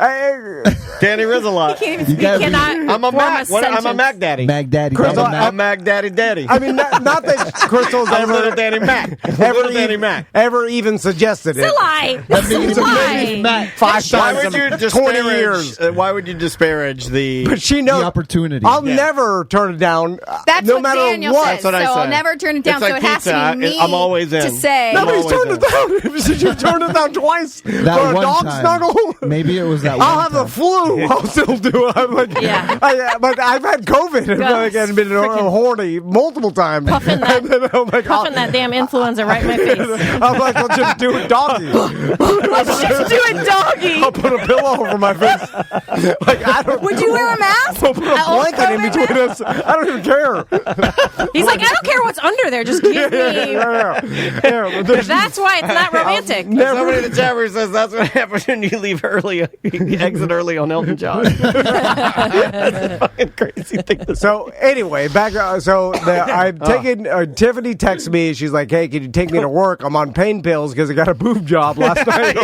Danny Riz a lot. He cannot. I'm a Mac. I'm a Mac Daddy. Mac Daddy. I'm Mac Daddy Daddy. I mean, not that Crystal's I'm Little Danny Mac. Little Danny Mac. Ever even suggested it. It's a lie. It's a lie. 5 times in 20 years. Why would you disparage the? But she knows the opportunity. I'll never turn it down. That's no what matter Daniel what. says. That's what I so said. I'll never turn it down. It's So like it has to pizza. be me. I'm always in. To say. Nobody's always turned it down. You turned it down twice for That a one dog time. snuggle. Maybe it was that one I'll have time. the flu. I'll still do it. I'm like, but I've had COVID and been horny multiple times. Puffing that, and then I'm like, puffing that damn influenza right in my face. I'm like, let's just do it doggy. Let's just do it doggy. I'll put a pillow over my face. Like, I don't. Would you wear a mask? I'll put a blanket in between us. I don't even care. He's like, I don't care what's under there. Just give me. That's why it's not romantic. Somebody in the chat room says that's what happens when you leave early. You exit early on Elton John. That's a fucking crazy thing. So anyway, back. I'm taking. Tiffany texts me. She's like, "Hey, can you take me to work? I'm on pain pills because I got a boob job last night."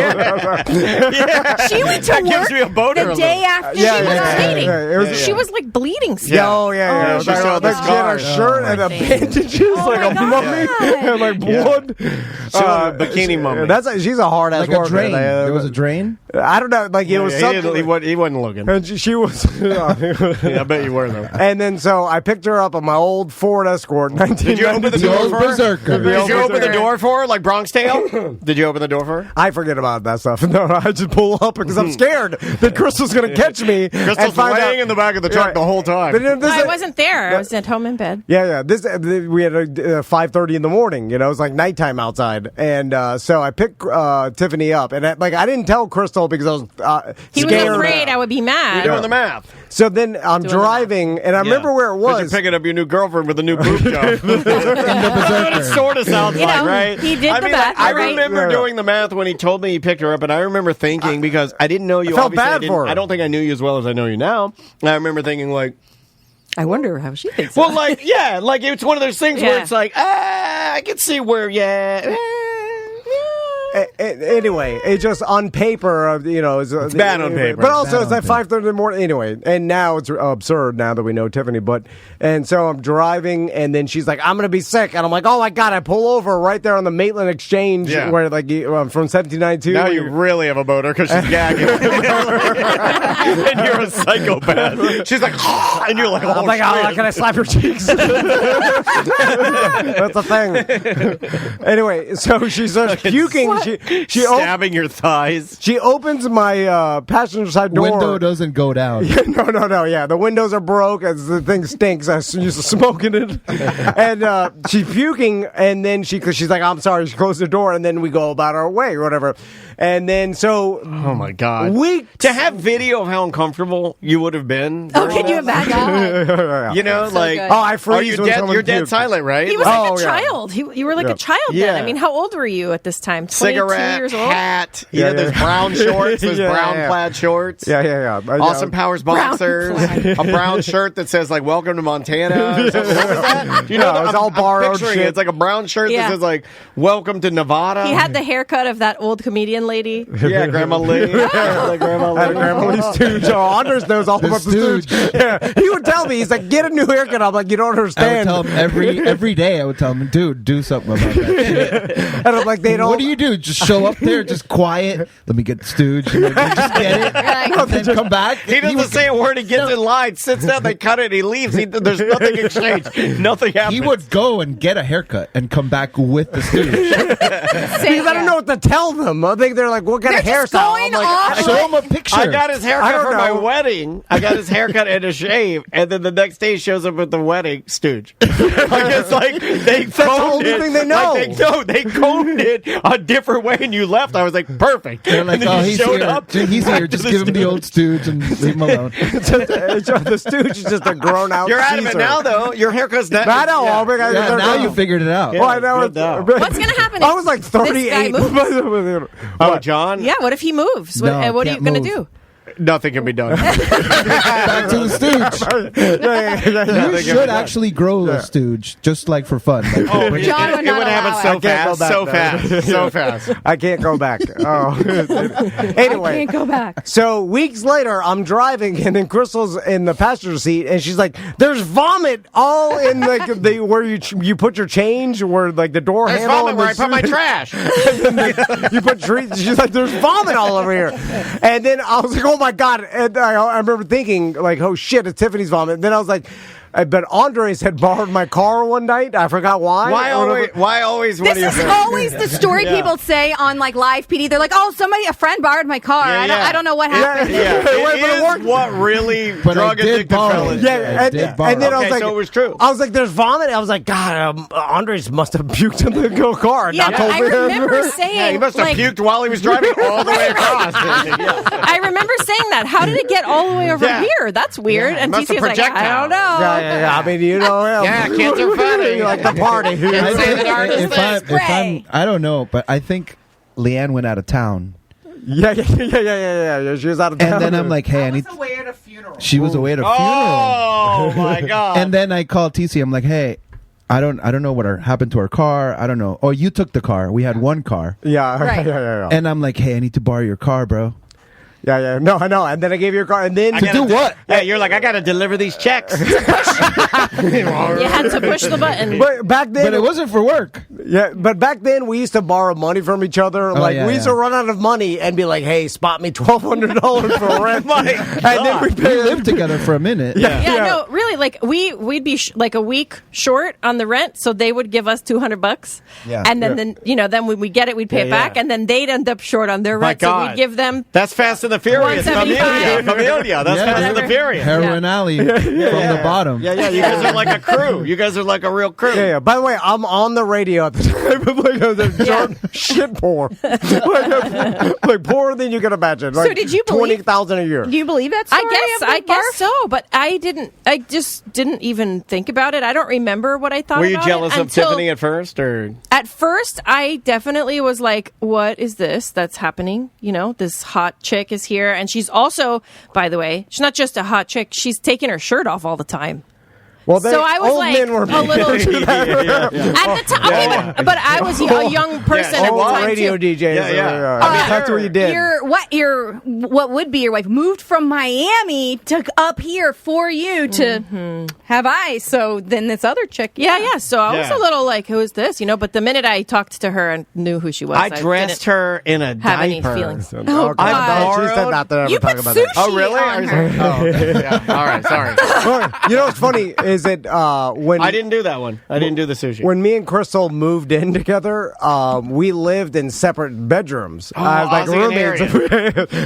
She went to That work gives me a boner the a day little. after she was dating. She was like bleeding still. Yeah, oh yeah. She showed the She had a scars. shirt and the bandages like a mummy and like blood. She was a bikini mummy. She's a hard ass Like a worker. drain. There was a drain? I don't know. Like it was something. He wasn't looking. And she was. Yeah, I bet you were though. And then so I picked her up on my old Ford Escort. Did you open the door old for her? berserker. Did you open the door for her like Bronx Tale? Did you open the door for her? I forget about that stuff. No, I just pull up because I'm scared that Crystal's going to catch me. Crystal's laying in the back of the truck the whole time. I wasn't there. I was at home in bed. Yeah. We had a 5:30 in the morning. You know, it's like nighttime outside, and so I picked Tiffany up, and I didn't tell Crystal because I was He was scared. afraid I would be mad. You're doing the math. So then I'm driving, and I remember where it was. You're picking up your new girlfriend with a new boob job. In the berserker. It sort of sounds You like, know, right? he did the math, I right? remember doing the math when he told me he picked her up, and I remember thinking, because I didn't know you. I felt obviously, bad for her. I don't think I knew you as well as I know you now. And I remember thinking, like, I wonder how she thinks. well, like, yeah, like it's one of those things where it's like, I can see where, Anyway, it's just on paper, it's bad on paper. But also, it's like 5:30 in the morning. Anyway, and now it's absurd now that we know Tiffany. And so I'm driving, and then she's like, "I'm gonna be sick," and I'm like, "Oh my god!" I pull over right there on the Maitland Exchange, where from 1792. Now you really have a boner because she's gagging, and you're a psychopath. She's like, and you're like, "Oh I'm like, shit." can I slap your cheeks? That's a thing. Anyway, so she starts puking. She stabbing your thighs. She opens my passenger side door. Window doesn't go down. No. Yeah, the windows are broke. The thing stinks. I used to smoke in it. And she's puking, and then she's like, "I'm sorry." She closed the door, and then we go about our way or whatever. And then so, oh my god, to have video of how uncomfortable you would have been. Oh, can you imagine? You know, so like, good. I freeze. are you when dead? You're dead pukes. silent, right? He was like a child. You were like a child then. Yeah. I mean, how old were you at this time? 22 Cigarette, years old? hat. Yeah, those brown shorts, those brown plaid shorts. Yeah. Austin Powers boxers. A brown shirt that says like "Welcome to Montana." What was that? You know, it's all borrowed picturing shit. it. It's like a brown shirt that says like "Welcome to Nevada." He had the haircut of that old comedian lady. Yeah, Grandma Lee. Like Grandma Lee. Grandma Lee's stooge. Anders knows all about the stooge. Yeah, he would tell me. He's like, "Get a new haircut." I'm like, "You don't I understand." would tell him every day. I would tell him, "Dude, do something about that shit." And I'm like, "They don't." What do you do? Just show up there, just quiet. Let me get the stooge. And then just get it. And then come back. He doesn't say a word. He gets in line, sits down, they cut it, he leaves. There's nothing exchanged. Nothing happens. He would go and get a haircut and come back with the stooge. Because I don't know what to tell them. I think they're like, "What kind of hairstyle?" I'm like, show him a picture. I got his haircut for my wedding. I got his haircut and a shave, and then the next day he shows up with the wedding stooge. It's like they That's the only thing they know. Like they combed it a different way, and you left. I was like, perfect. They're like, and then "Oh, you he's showed here. up. He's here. Just give him the old stooge and leave him alone." The stooge is just a grown out. You're out of it now, though. Your haircut's not. I know. Yeah, now you figured it out. Well, I know. What's going to happen? I was like 38. This guy moves? Oh, John? Yeah, what if he moves? No, What are you can't going to move. do? nothing can be done. Back to the stooge. You should actually grow a stooge, just like for fun. Like, John would not it would happen so fast. I can't go back. Oh. Anyway. I can't go back. So weeks later, I'm driving, and then Crystal's in the passenger seat, and she's like, "There's vomit all in like where you put your change, where like the door There's handle, vomit where I put my trash." You put treats. She's like, "There's vomit all over here," and then I was like, "Oh my god!" And I remember thinking, like, "Oh shit, it's Tiffany's vomit." And then I was like, but Andres had borrowed my car one night. I forgot why. Why always? This is always the story people say on like live PD. They're like, "Oh, a friend borrowed my car. I don't know what happened." It is what really drug addicted fellas. And then I was like, so it was true. I was like, "There's vomit." I was like, "God, Andres must have puked in the car." Yeah, I remember saying, he must have puked while he was driving all the way across. I remember saying that. How did it get all the way over here? That's weird. And must TC have was like, I don't know. Yeah. I mean, you know, kids are funny. You like the party. I don't know, but I think Lyanne went out of town. Yeah. She was out of town. And then I'm like, hey, away at a funeral. She was away at a funeral. Oh my god! And then I called TC. I'm like, hey, I don't know what happened to our car. I don't know. Oh, you took the car. We had one car. Yeah. Right. Yeah. And I'm like, hey, I need to borrow your car, bro. Yeah. No, I know. And then I gave you a car. And then to do what? Yeah, you're like, I got to deliver these checks. You had to push the button. But back then, it wasn't for work. Yeah, but back then we used to borrow money from each other. We used to run out of money and be like, "Hey, spot me $1,200 for rent." And then we lived together for a minute. No, really, like we'd be like a week short on the rent, so they would give us $200. Yeah. And then then when we get it, we'd pay it back, and then they'd end up short on their rent, so we'd give them. That's Fast and the Furious. Familia. That's Fast and the Furious. Heroin Alley from the bottom. Yeah. You guys are like a crew. You guys are like a real crew. Yeah. By the way, I'm on the radio at the time. Like shit poor, like poorer than you can imagine. Like, so did you believe 20,000 a year? Do you believe that story? I guess so, but I just didn't even think about it. I don't remember what I thought. Were you jealous of Tiffany at first, or? At first, I definitely was like, "What is this that's happening?" You know, this hot chick is here, and she's also, by the way, she's not just a hot chick. She's taking her shirt off all the time. Well, so I was like a little at the time. Okay, but I was a young person at the time radio too. DJs. I mean, that's what you did. What would be your wife moved from Miami to up here for you to have eyes. So then this other chick, yeah. So I was a little like, who is this? You know. But the minute I talked to her and knew who she was, I dressed her in a have diaper. Any feelings. Oh, God. She said not to ever You talk put about sushi that. Oh, really? on her. All right, sorry. You know what's funny is that when I didn't do that one. I didn't do the sushi. When me and Crystal moved in together, we lived in separate bedrooms. Like roommates.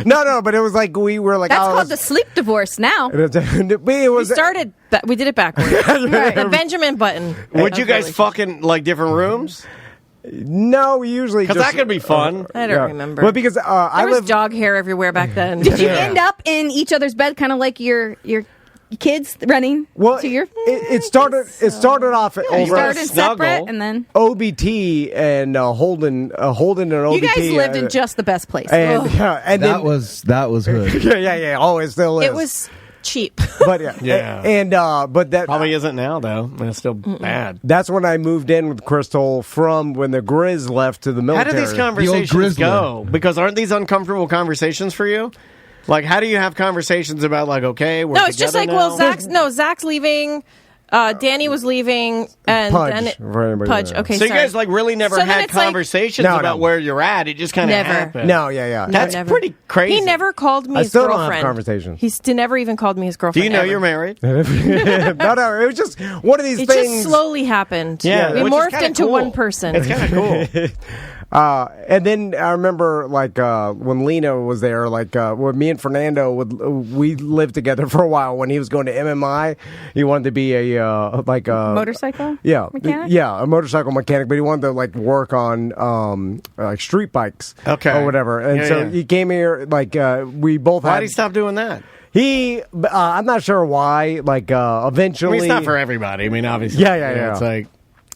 No, but it was like we were like. That's called the sleep divorce now. We did it backwards. Right. The Benjamin Button. Would you guys fucking like different rooms? No, we usually because that could be fun. I don't remember. But because there was dog hair everywhere back then. Did you end up in each other's bed, kind of like your kids running to your? It started off over. You started separate, and then OBT and Holden and OBT. You guys lived in just the best place. And that was hood. Yeah. Oh, it still is. It was cheap, but but that probably isn't now though. It's still bad. That's when I moved in with Crystal from when the Grizz left to the military. How do these conversations go? Because aren't these uncomfortable conversations for you? Like, how do you have conversations about like, okay, we're it's just like, now? Zach's leaving. Danny was leaving, and Pudge. Okay, so you guys like really never had conversations about where you're at. It just kind of happened. No, yeah. That's pretty crazy. He never called me his girlfriend. Don't have conversations. He's never even called me his girlfriend. Do you know you're married? No. It was just one of these things. It just slowly happened. Yeah, we morphed into one person. It's kind of cool. And then I remember, like, when Lena was there, like, when me and Fernando we lived together for a while. When he was going to MMI, he wanted to be a motorcycle mechanic? Yeah, a motorcycle mechanic, but he wanted to like work on like street bikes, or whatever. And he came here, like, we both. Why did he stop doing that? I'm not sure why. Like, eventually, I mean, it's not for everybody. I mean, obviously, yeah. It's like.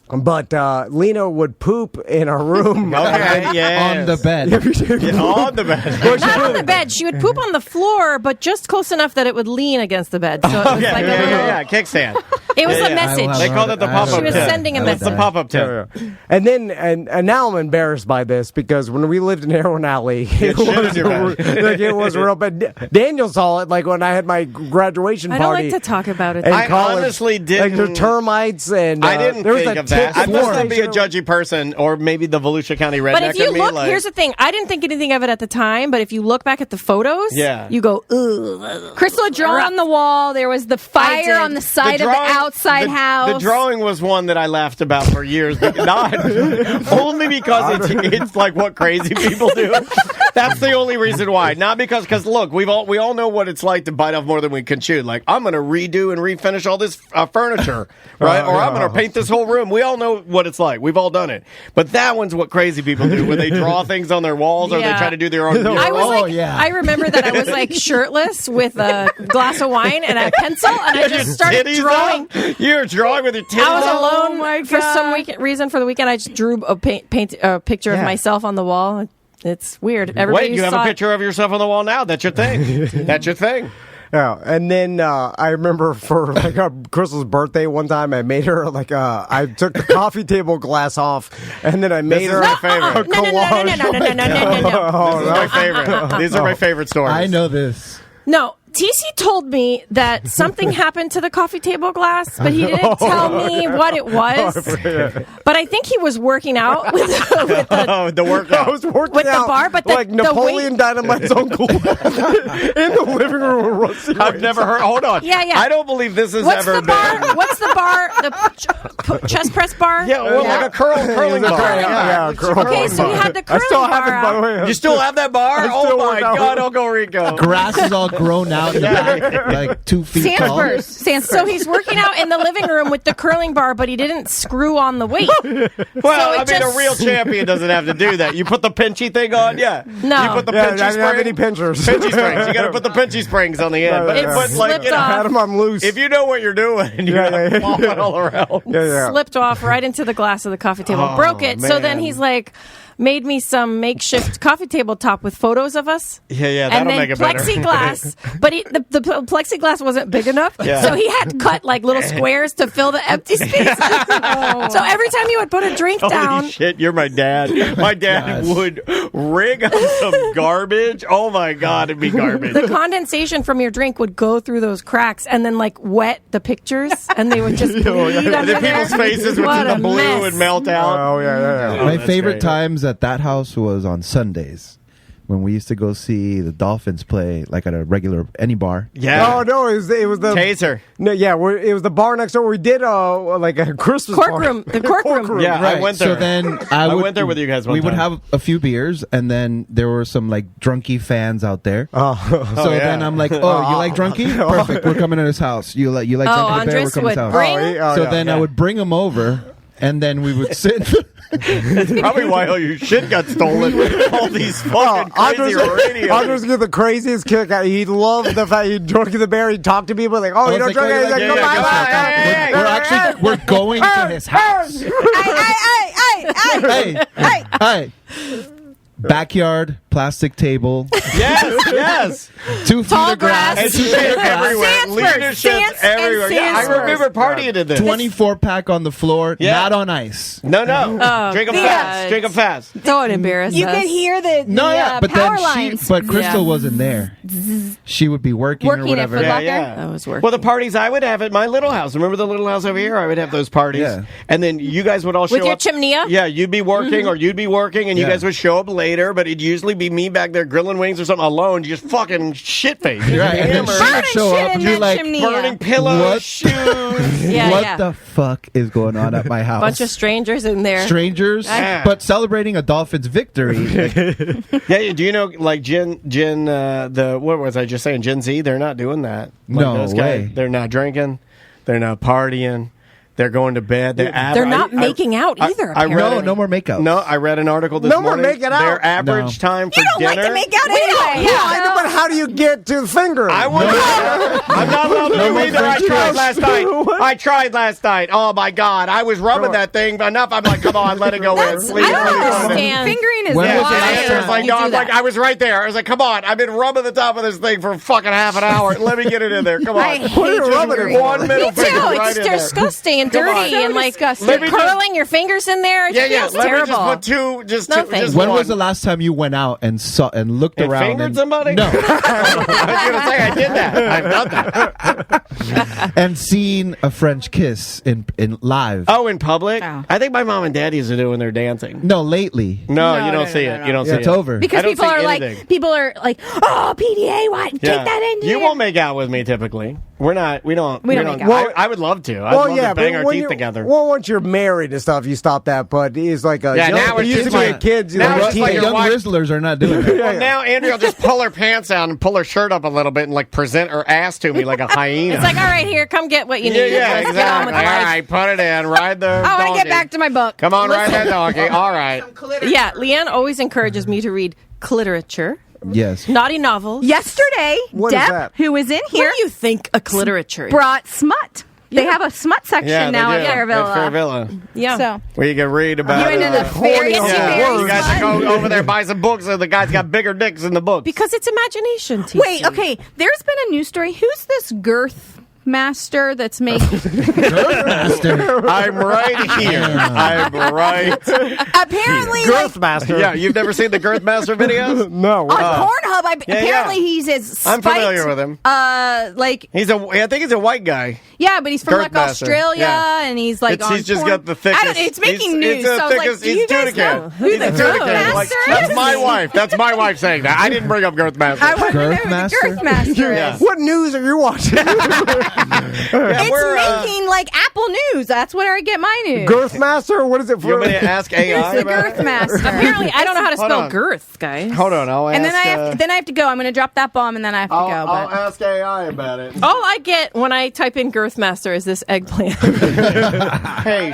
But Lena would poop in our room. Okay, yes. On the bed. On the bed. Not on the bed. She would poop on the floor, but just close enough that it would lean against the bed. So it was like a little, kickstand. It was a message. They called it the pop-up She was tent. sending a That's message. the pop-up tent. And then, and now I'm embarrassed by this because when we lived in Heroin Alley, it was real. But Daniel saw it like when I had my graduation I party. don't like to talk about it. in I college. honestly didn't. Like the termites and I didn't there was think a of that. I tit must not be a station. judgy person, or maybe the Volusia County redneck. But if you in me, look, like, here's the thing. I didn't think anything of it at the time, but if you look back at the photos, you go, ugh. Crystal had drawn on the wall. There was the fire on the side of the outside house. The drawing was one that I laughed about for years, but not only because it's like what crazy people do. That's the only reason why. Not because look, we all know what it's like to bite off more than we can chew. Like, I'm going to redo and refinish all this furniture, right? Or I'm going to paint this whole room. We all know what it's like. We've all done it. But that one's what crazy people do, when they draw things on their walls or they try to do their own. I remember that I was like shirtless with a glass of wine and a pencil, and I just started drawing. You're drawing with your titties. I was alone for some reason for the weekend. I just drew a picture of myself on the wall. It's weird. Everybody Wait, you have a picture of yourself on the wall now. That's your thing. That's your thing. Yeah, and then I remember for like Crystal's birthday one time, I made her like I took the coffee table glass off, and then I made her my favorite. No. This is my favorite. These are my favorite stories. I know this. No, TC told me that something happened to the coffee table glass, but he didn't tell me what it was. But I think he was working out with the workout. I was working with out the bar, but like Napoleon Dynamite's uncle in the living room with Rusty. I've never heard. Hold on. Yeah. I don't believe this has What's ever the bar? been. What's the bar? The chest press bar? Yeah, well, like a curling bar. Yeah, Okay, so we had the curling I still have bar it, by the way. You still have that bar? Oh my God, Uncle Rico. Grass is all grown out in the back, like 2 feet tall. Sandspurs. So he's working out in the living room with the curling bar, but he didn't screw on the weight. Well, a real champion doesn't have to do that. You put the pinchy thing on, No. You put the I pinchy didn't have any spring. pinchers. Pinchy springs. You got to put the pinchy springs on the end. It slipped off. I had them on loose. If you know what you're doing, you're not flopping all around. Slipped off right into the glass of the coffee table, broke it. So then he's like, made me some makeshift coffee table top with photos of us. Yeah, and that'll then make it better. plexiglass, but the plexiglass wasn't big enough, so he had to cut like little squares to fill the empty space. So every time he would put a drink down, Holy shit, you're my dad. My dad would rig up some garbage. Oh my God, it'd be garbage. the condensation from your drink would go through those cracks and then like wet the pictures, and they would just bleed And under then there. people's faces would What the a blue mess. would melt out. Oh, yeah. My that's favorite great. times at that house was on Sundays when we used to go see the Dolphins play, like at a regular any bar. Yeah. Oh, no, it was the Taser. No, yeah, it was the bar next door. We did like a Christmas Cork party. room. The cork room. Yeah, I went there. So then I went there with you guys one We would time. have a few beers, and then there were some like drunky fans out there. So yeah. then I'm like, oh, you like drunky? Perfect. We're coming to his house. You like drunky bear? We're Andres coming to his would house. bring. So then I would bring him over, and then we would sit. That's probably why all your shit got stolen. All these fucking crazy radios. Andres get the craziest kick out. He loved the fact he'd drunk in the bear. He'd talk to people like, oh, you don't drink it? He's like, come on. We're actually going to his house. Hey. Backyard, plastic table, Yes. 2 feet Tall of grass, And 2 shit feet of grass. everywhere. Leadership everywhere. Yeah, I Sandspurs. remember partying in this. 24-pack on the floor, Yeah. not on ice. No. Drink them God. fast. Drink them fast. Don't embarrass You us. could hear the But power then lines. but Crystal Yeah. wasn't there. She would be working or Working at whatever. Foot Locker? That was working. Well, the parties I would have at my little house. Remember the little house over here? I would have those parties. Yeah. And then you guys would all show With your up. chimney? Yeah, you'd be working or you'd be working, and you Yeah. guys would show up later, but it'd usually be me back there grilling wings or something alone, just fucking shit-faced. Just Right, and then hammered. she would Burning show shit up in and you're that like, chimney. Burning pillows, What? shoes. Yeah, what yeah. the fuck is going on at my house? Bunch of strangers in there. strangers, Yeah. but celebrating a Dolphins victory. Yeah, do you know, like, what was I just saying, Gen Z, they're not doing that. Like No those way. Guys, they're not drinking. They're not partying. They're going to bed. They're not making out either. No more makeout. No, I read an article this morning. No more making out. Their average time for dinner. You don't like to make out anyway. I know, but how do you get to the finger? I'm not allowed to do either. I tried last night. Oh my God, I was rubbing that thing enough. I'm like, come on, let it go in. I don't understand. Fingering is I was right there. I was like, come on, I've been rubbing the top of this thing for fucking half an hour. Let me get it in there. Come on. I hate fingering. One middle finger right in there. It's disgusting and dirty and like curling your fingers in there. It feels terrible. Let me just put two. When was the last time you went out and saw and looked around fingered somebody? No. I was going to say I did that. I've done that. And seen a French kiss in live. Oh, in public? Oh. I think my mom and dad used to do when they're dancing. No, lately. No, you don't see it. You don't see it. It's over. Because people are like, oh, PDA, what? Take that in. You won't make out with me typically. We don't make out. Well, I would love to. I'd love to bang our teeth together. Well, once you're married and stuff, you stop that. But he's like a now it used to be kids. Young Rizzlers are not doing that. Well, now Andrea will just pull her pants down and pull her shirt up a little bit and like present her ass to me like a hyena. It's like, all right, here, come get what you need. Yeah, exactly. All right, put it in. Ride the donkey. I want to get back to my book. Come on, ride that donkey. All right. Yeah, Lyanne always encourages me to read cliterature. Yes. Naughty novels. Yesterday, Deb, who was in here, what do you think a cliterature is? Brought smut. They have a smut section now at Fair Villa. Yeah. So where you can read about you into the fairy You guys can go over there, buy some books, and the guy's got bigger dicks in the books. Because it's imagination, TC. Wait, okay. There's been a news story. Who's this girth master that's making Girth Master? I'm right here. I'm right. Apparently, Girth Master. Yeah, you've never seen the Girth Master videos? No. On Pornhub, apparently he's as spiked. I'm familiar with him. I think he's a white guy. Yeah, but he's from Girth Master. Australia, and he's like on he's just porn. got the thickest. It's making news. He's so thickest, do you guys know who the Girth Master is? That's my wife. That's my wife saying that. I didn't bring up Girth Master. I want to know who the Girth Master is. What news are you watching? It's making like Apple News. That's where I get my news. Girth Master? What is it for? You want me to ask AI? It's the Girth Master. Apparently, I don't know how to spell girth, guys. Hold on, I'll ask. And then I have to go. I'm going to drop that bomb, and then I have to go. I'll ask AI about it. All I get when I type in Girth Master is this eggplant. Hey,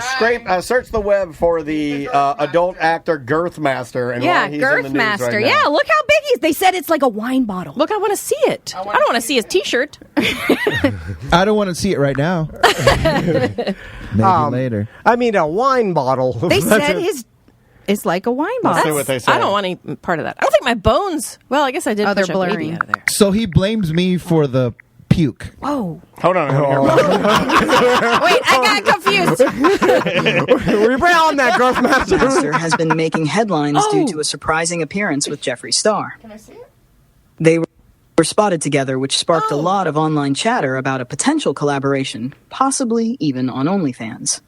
search the web for the adult actor Girth Master. And why he's Girth in the news Master. Right now. Yeah, lock how big he is. They said it's like a wine bottle. Look, I want to see it. I don't want to see his T-shirt. I don't want to see it right now. Maybe later. I mean, a wine bottle. They said it's like a wine bottle. Let's see what they say. I don't want any part of that. I don't think my bones. Well, I guess I did. Oh, they're push a blurry. baby out of there. So he blames me for the puke. Whoa. Hold on. Wait, I got confused. We bring on that Girth Master. Master has been making headlines due to a surprising appearance with Jeffree Star. Can I see it? They were spotted together, which sparked a lot of online chatter about a potential collaboration, possibly even on OnlyFans.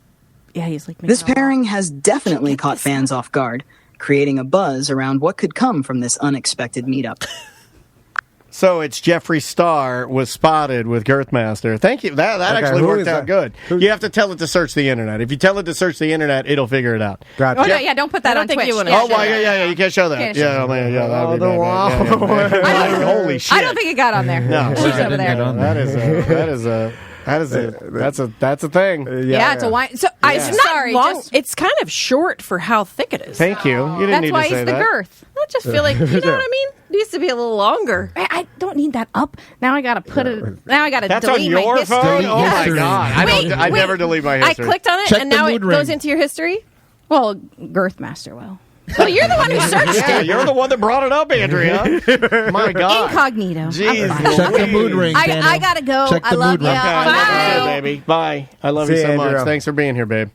Yeah, he's like this pairing has definitely caught fans off guard, creating a buzz around what could come from this unexpected meetup. So it's Jeffree Star was spotted with Girth Master. Thank you. That actually worked out good. You have to tell it to search the internet. If you tell it to search the internet, it'll figure it out. Gotcha. Oh, no, yeah, don't put that on Twitch. You can't show that. Holy shit. I don't think it got on there. No, she's over there. That's a thing. Yeah, it's a wine. So it's not long. It's kind of short for how thick it is. Thank you. You didn't need to say that. That's why it's the girth. I just feel like, you know what I mean? It needs to be a little longer. I don't need that up. Now I got to put it. Now I got to delete my history. That's on your phone? Oh my God. I never delete my history. I clicked on it and now it goes into your history? Well, Girth Master will. Well, you're the one who searched it. Yeah, you're the one that brought it up, Andrea. My God. Incognito. Jeez. Check the mood ring, Daniel. I got to go. Check the I love mood you. ring. Bye, baby. Bye. I love you so much. Andrea. Thanks for being here, babe.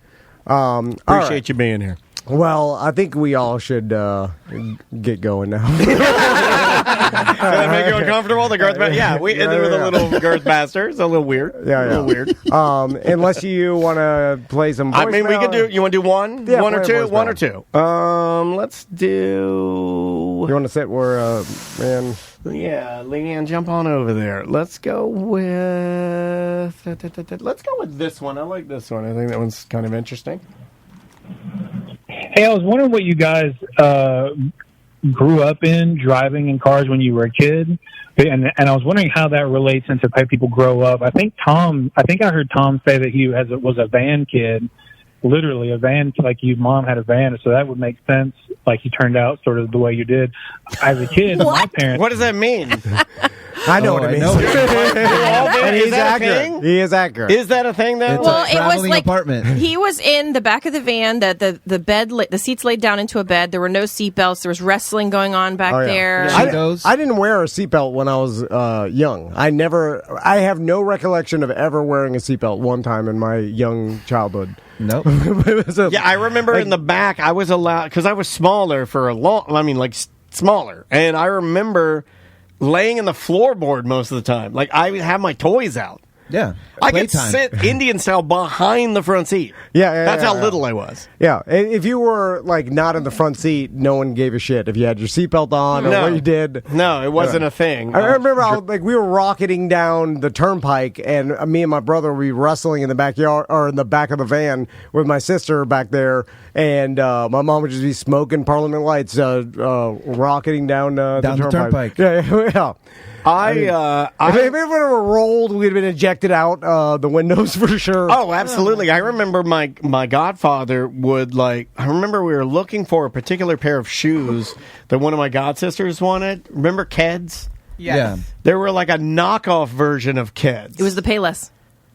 Appreciate you being here. Well, I think we all should get going now. Did that make you uncomfortable? The Girth Master? Yeah, we ended with a little Girth Master. It's a little weird. Yeah. A little weird. Unless you want to play some voicemail. I mean, we could do. You want to do one? Yeah, one or two? voicemail. One or two? Let's do. You want to sit where, man? Yeah, Lyanne, jump on over there. Let's go with. Let's go with this one. I like this one. I think that one's kind of interesting. Hey, I was wondering what you guys grew up in, driving in cars when you were a kid. And I was wondering how that relates into how people grow up. I think I heard Tom say that he was a van kid, literally a van, like your mom had a van, so that would make sense. Like you turned out sort of the way you did. As a kid, my parents. What does that mean? I know what it means. And he's accurate. He is accurate. Is that a thing, though? Well, it was like apartment. He was in the back of the van. The bed, the seats laid down into a bed. There were no seatbelts. There was wrestling going on back there. I didn't wear a seatbelt when I was young. I have no recollection of ever wearing a seatbelt one time in my young childhood. Nope. I remember in the back I was allowed, because I was smaller for smaller, and I remember laying in the floorboard most of the time. Like, I would have my toys out. Yeah. I could sit Indian style behind the front seat. That's how little I was. Yeah. If you were, like, not in the front seat, no one gave a shit if you had your seatbelt on or what you did. No, it wasn't a thing. I remember we were rocketing down the turnpike, and me and my brother would be wrestling in the backyard or in the back of the van with my sister back there, and my mom would just be smoking Parliament lights, rocketing down the turnpike. Yeah. If it ever rolled, we'd have been ejected out the windows for sure. Oh, absolutely. I remember my godfather would, I remember we were looking for a particular pair of shoes that one of my godsisters wanted. Remember Keds? Yes. Yeah. They were like a knockoff version of Keds. It was the Payless.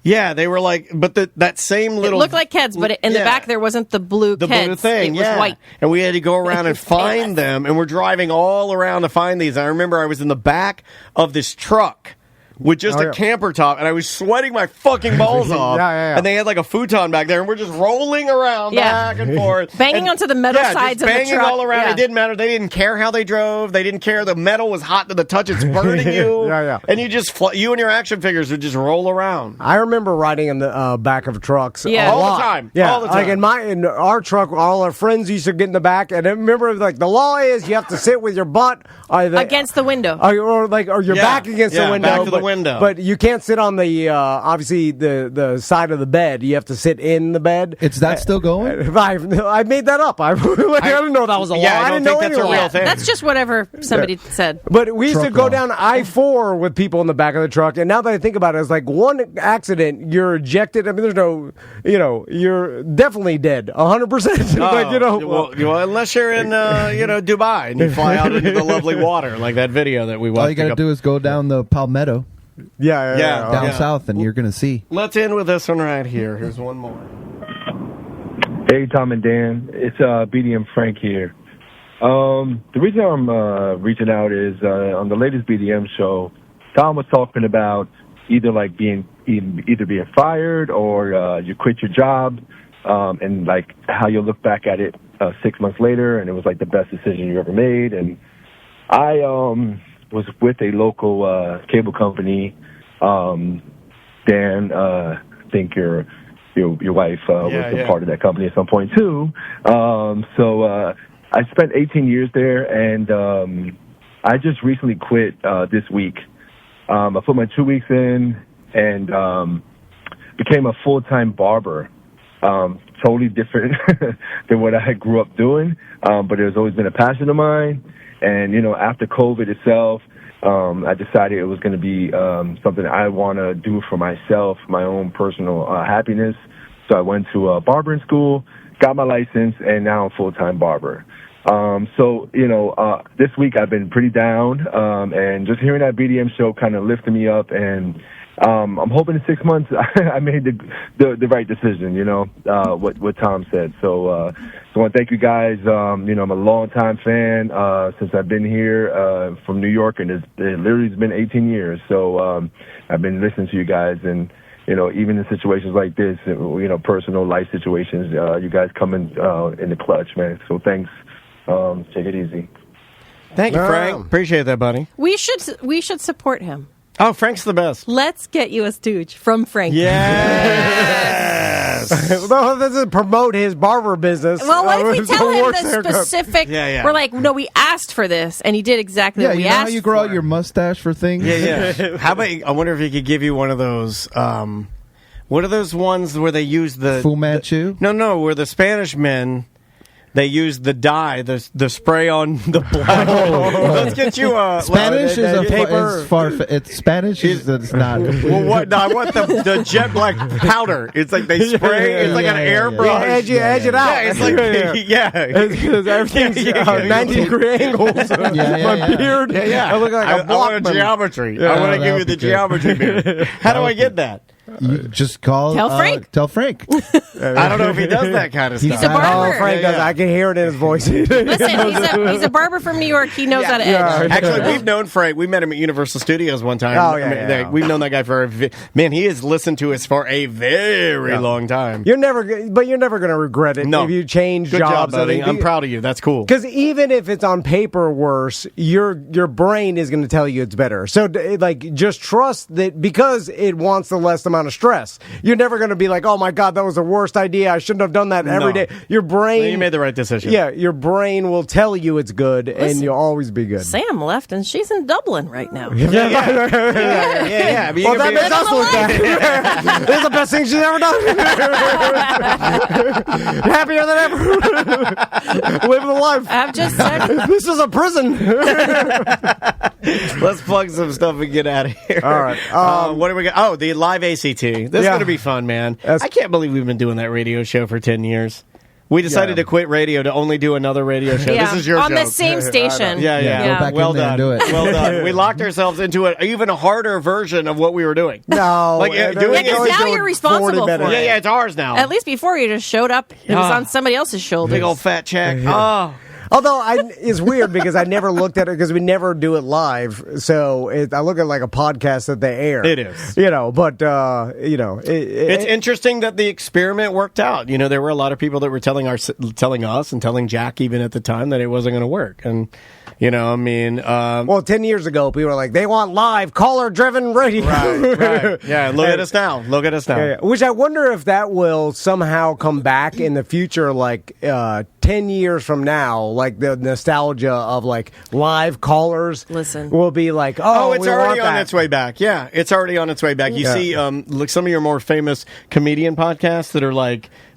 Yeah, they were but that same little... It looked like Keds, but in the back there wasn't the blue Keds. Blue thing, it was white. And we had to go around and find them, and we're driving all around to find these. I remember I was in the back of this truck with just a camper top, and I was sweating my fucking balls off. And they had like a futon back there, and we're just rolling around back and forth. Banging onto the metal sides of the truck. Banging all around. It didn't matter. They didn't care how they drove. They didn't care. The metal was hot to the touch. It's burning you. And you and your action figures would just roll around. I remember riding in the back of trucks all the time. Yeah, all the time. Like in our truck, all our friends used to get in the back, and I remember the law is you have to sit with your butt against the window, or your back against the window. Back to the window. But you can't sit on the obviously the side of the bed. You have to sit in the bed. Is that still going? I made that up. I didn't know that was a law. I didn't know that's a real thing. That's just whatever somebody said. But we used to go down I-4 with people in the back of the truck, and now that I think about it, it's like one accident, you're ejected. I mean, there's no, you're definitely dead, 100%. Well, unless you're in, Dubai and you fly out into the lovely water, like that video that we watched. All you got to do is go down the Palmetto. Yeah. South, and you're going to see. Let's end with this one right here. Here's one more. Hey, Tom and Dan. It's BDM Frank here. The reason I'm reaching out is on the latest BDM show, Tom was talking about either being fired or you quit your job, and how you look back at it 6 months later, and it was the best decision you ever made. And I was with a local cable company. Dan, I think your wife was a part of that company at some point too. So I spent 18 years there, and I just recently quit this week. I put my 2 weeks in and became a full-time barber. Totally different than what I grew up doing, but it has always been a passion of mine. And, after COVID itself, I decided it was going to be something I want to do for myself, my own personal happiness. So I went to barbering school, got my license, and now I'm a full-time barber. This week I've been pretty down, and just hearing that BDM show kind of lifted me up, and I'm hoping in 6 months I made the right decision, what Tom said. So I want to thank you guys. I'm a long-time fan since I've been here from New York, and it literally has been 18 years. So I've been listening to you guys, and even in situations like this, personal life situations, you guys come in the clutch, man. So thanks. Take it easy. Thank you, Frank. Appreciate that, buddy. We should support him. Oh, Frank's the best. Let's get you a stooge from Frank. Yes. Well, this is promote his barber business. Well, what if we tell him the specific? Yeah. We're like, no, we asked for this, and he did exactly what we asked for. Yeah, how you grow out your mustache for things? Yeah. How about, I wonder if he could give you one of those, what are those ones where they use the... Fu Manchu? No, where the Spanish men... They use the dye, the spray on the black. Let's get you Spanish is a paper. It's Spanish. It's not. Well, what? No, I want the jet black powder. It's like they spray. It's like an airbrush. Edge it out. Yeah, it's like everything's 90-degree angles. My beard. I look like a blockman. I want a geometry. I want to give you the geometry beard. How do I get that? You just call. Tell Frank. Tell Frank. I don't know if he does that kind of stuff. He's a barber. Oh, Frank does. I can hear it in his voice. Listen, he's a barber from New York. He knows how to edge. Actually, we've known Frank. We met him at Universal Studios one time. Oh, yeah. We've known that guy for he has listened to us for a very long time. You're never going to regret it if you change Good jobs. Job, buddy. I'm proud of you. That's cool. Because even if it's on paper worse, your brain is going to tell you it's better. So, just trust that because it wants the less amount of stress. You're never going to be like, oh my God, that was the worst idea. I shouldn't have done that every day. Your brain. You made the right decision. Yeah, your brain will tell you it's good, and you'll always be good. Sam left, and she's in Dublin right now. Yeah. I mean, well, that makes us look bad. This is the best thing she's ever done. Happier than ever. Living the life. I've just said this is a prison. Let's plug some stuff and get out of here. All right. What are we got? Oh, the live ACT. This is going to be fun, man. I can't believe we've been doing that radio show for 10 years. We decided to quit radio to only do another radio show. Yeah. This is your on joke. the same station. Go back well in there done. and do it. Well done. We locked ourselves into an even harder version of what we were doing. No. Doing because now you're responsible for it. Yeah, it's ours now. At least before you just showed up, it was on somebody else's shoulders. Big old fat check. Oh. Although it's weird because I never looked at it because we never do it live. So I look at it like a podcast that they air. It is. It's interesting that the experiment worked out. There were a lot of people that were telling us and telling Jack even at the time that it wasn't going to work. And, 10 years ago, people were like, they want live, caller-driven radio. Right. Yeah, look at us now. Yeah. Which I wonder if that will somehow come back in the future, 10 years from now, like the nostalgia of live callers will be like, it's already on its way back. Yeah, it's already on its way back. You see, some of your more famous comedian podcasts that are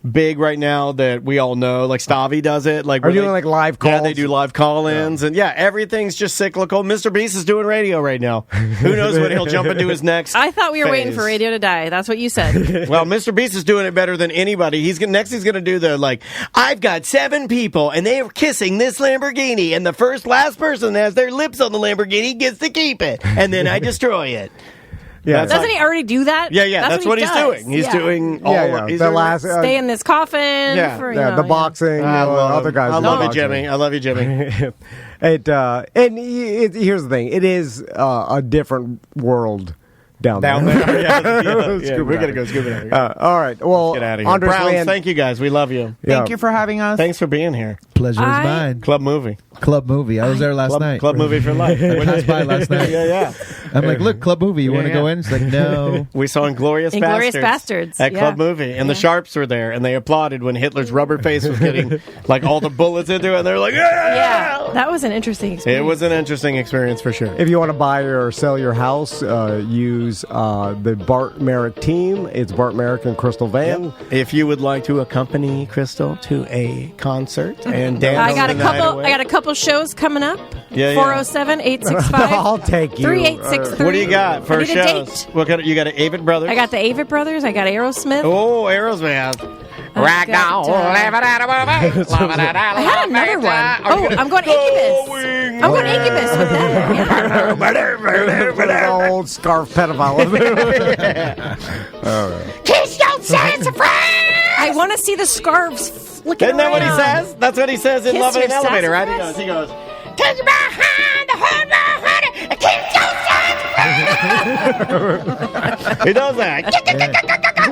big right now that we all know, like Stavi does it. Are you doing live calls? Yeah, they do live call-ins, and everything's just cyclical. Mr. Beast is doing radio right now. Who knows what he'll jump into his next? I thought we were phase. waiting for radio to die. That's what you said. Well, Mr. Beast is doing it better than anybody. He's going to do the I've got 7 people, and they are kissing this Lamborghini, and the last person that has their lips on the Lamborghini gets to keep it, and then I destroy it. Yeah, doesn't he already do that? Yeah. That's what he's doing. He's doing all. He's the last stay in this coffin. The boxing. Other guys. I love you, Jimmy. I love you, Jimmy. And here's the thing. It is a different world down there. We're gonna go scuba diving. All right. Well, get out of here. Browns, thank you guys. We love you. Thank you for having us. Thanks for being here. Pleasure is mine. Club movie. I was there last night. Club movie for life. We passed by last night. Yeah. I'm like, look, club movie. You want to go in? It's like, no. We saw Inglourious Bastards at Club Movie, and the Sharps were there, and they applauded when Hitler's rubber face was getting all the bullets into it, and they're like, yeah, that was an interesting experience. It was an interesting experience for sure. If you want to buy or sell your house, use the Bart Merrick team. It's Bart Merrick and Crystal Van. Yep. If you would like to accompany Crystal to a concert and dance, I got a couple shows coming up. 407-865. I'll take you. 3863. What do you got for shows? You got the Avett Brothers? I got the Avett Brothers. I got Aerosmith. Oh, Aerosmith. Rock on. I had another one. I'm going Incubus. I'm going Incubus with them. Old scarf pedophile. Kiss your sense of I want to see the scarves flicking Isn't that around. what he saes? That's what he says in Kiss Love in an your Elevator, right? sassafras? He goes, kiss behind the hood, honey, kiss your sense. He does that.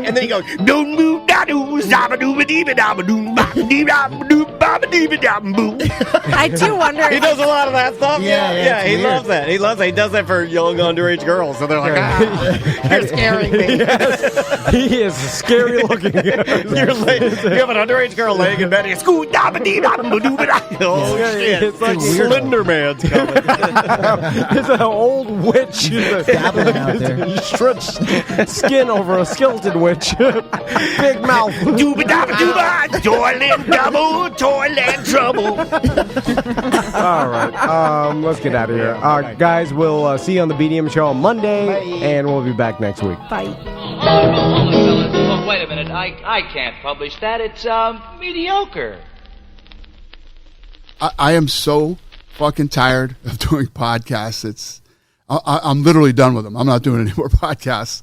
And then he goes, don't move, da doo, zabba doo, ba dee ba da ba doo, ba dee da ba doo, ba ba dee ba da boo. I do wonder. He does a lot of that stuff. Yeah, he loves that. He loves that. He does that for young underage girls. So they're like, you're scaring me. He is scary looking. You have an underage girl laying in bed. Oh shit! It's like Slender Man's coming. It's an old witch. Dabbling out there. Stretched skin over a skeleton witch. Big mouth. Dooba dabba dooba, toilet double, avoid that trouble. All right. Let's get out of here. Guys, we'll see you on the BDM show on Monday, and we'll be back next week. Bye. Oh, wait a minute. I can't publish that. It's mediocre. I am so fucking tired of doing podcasts. I'm literally done with them. I'm not doing any more podcasts.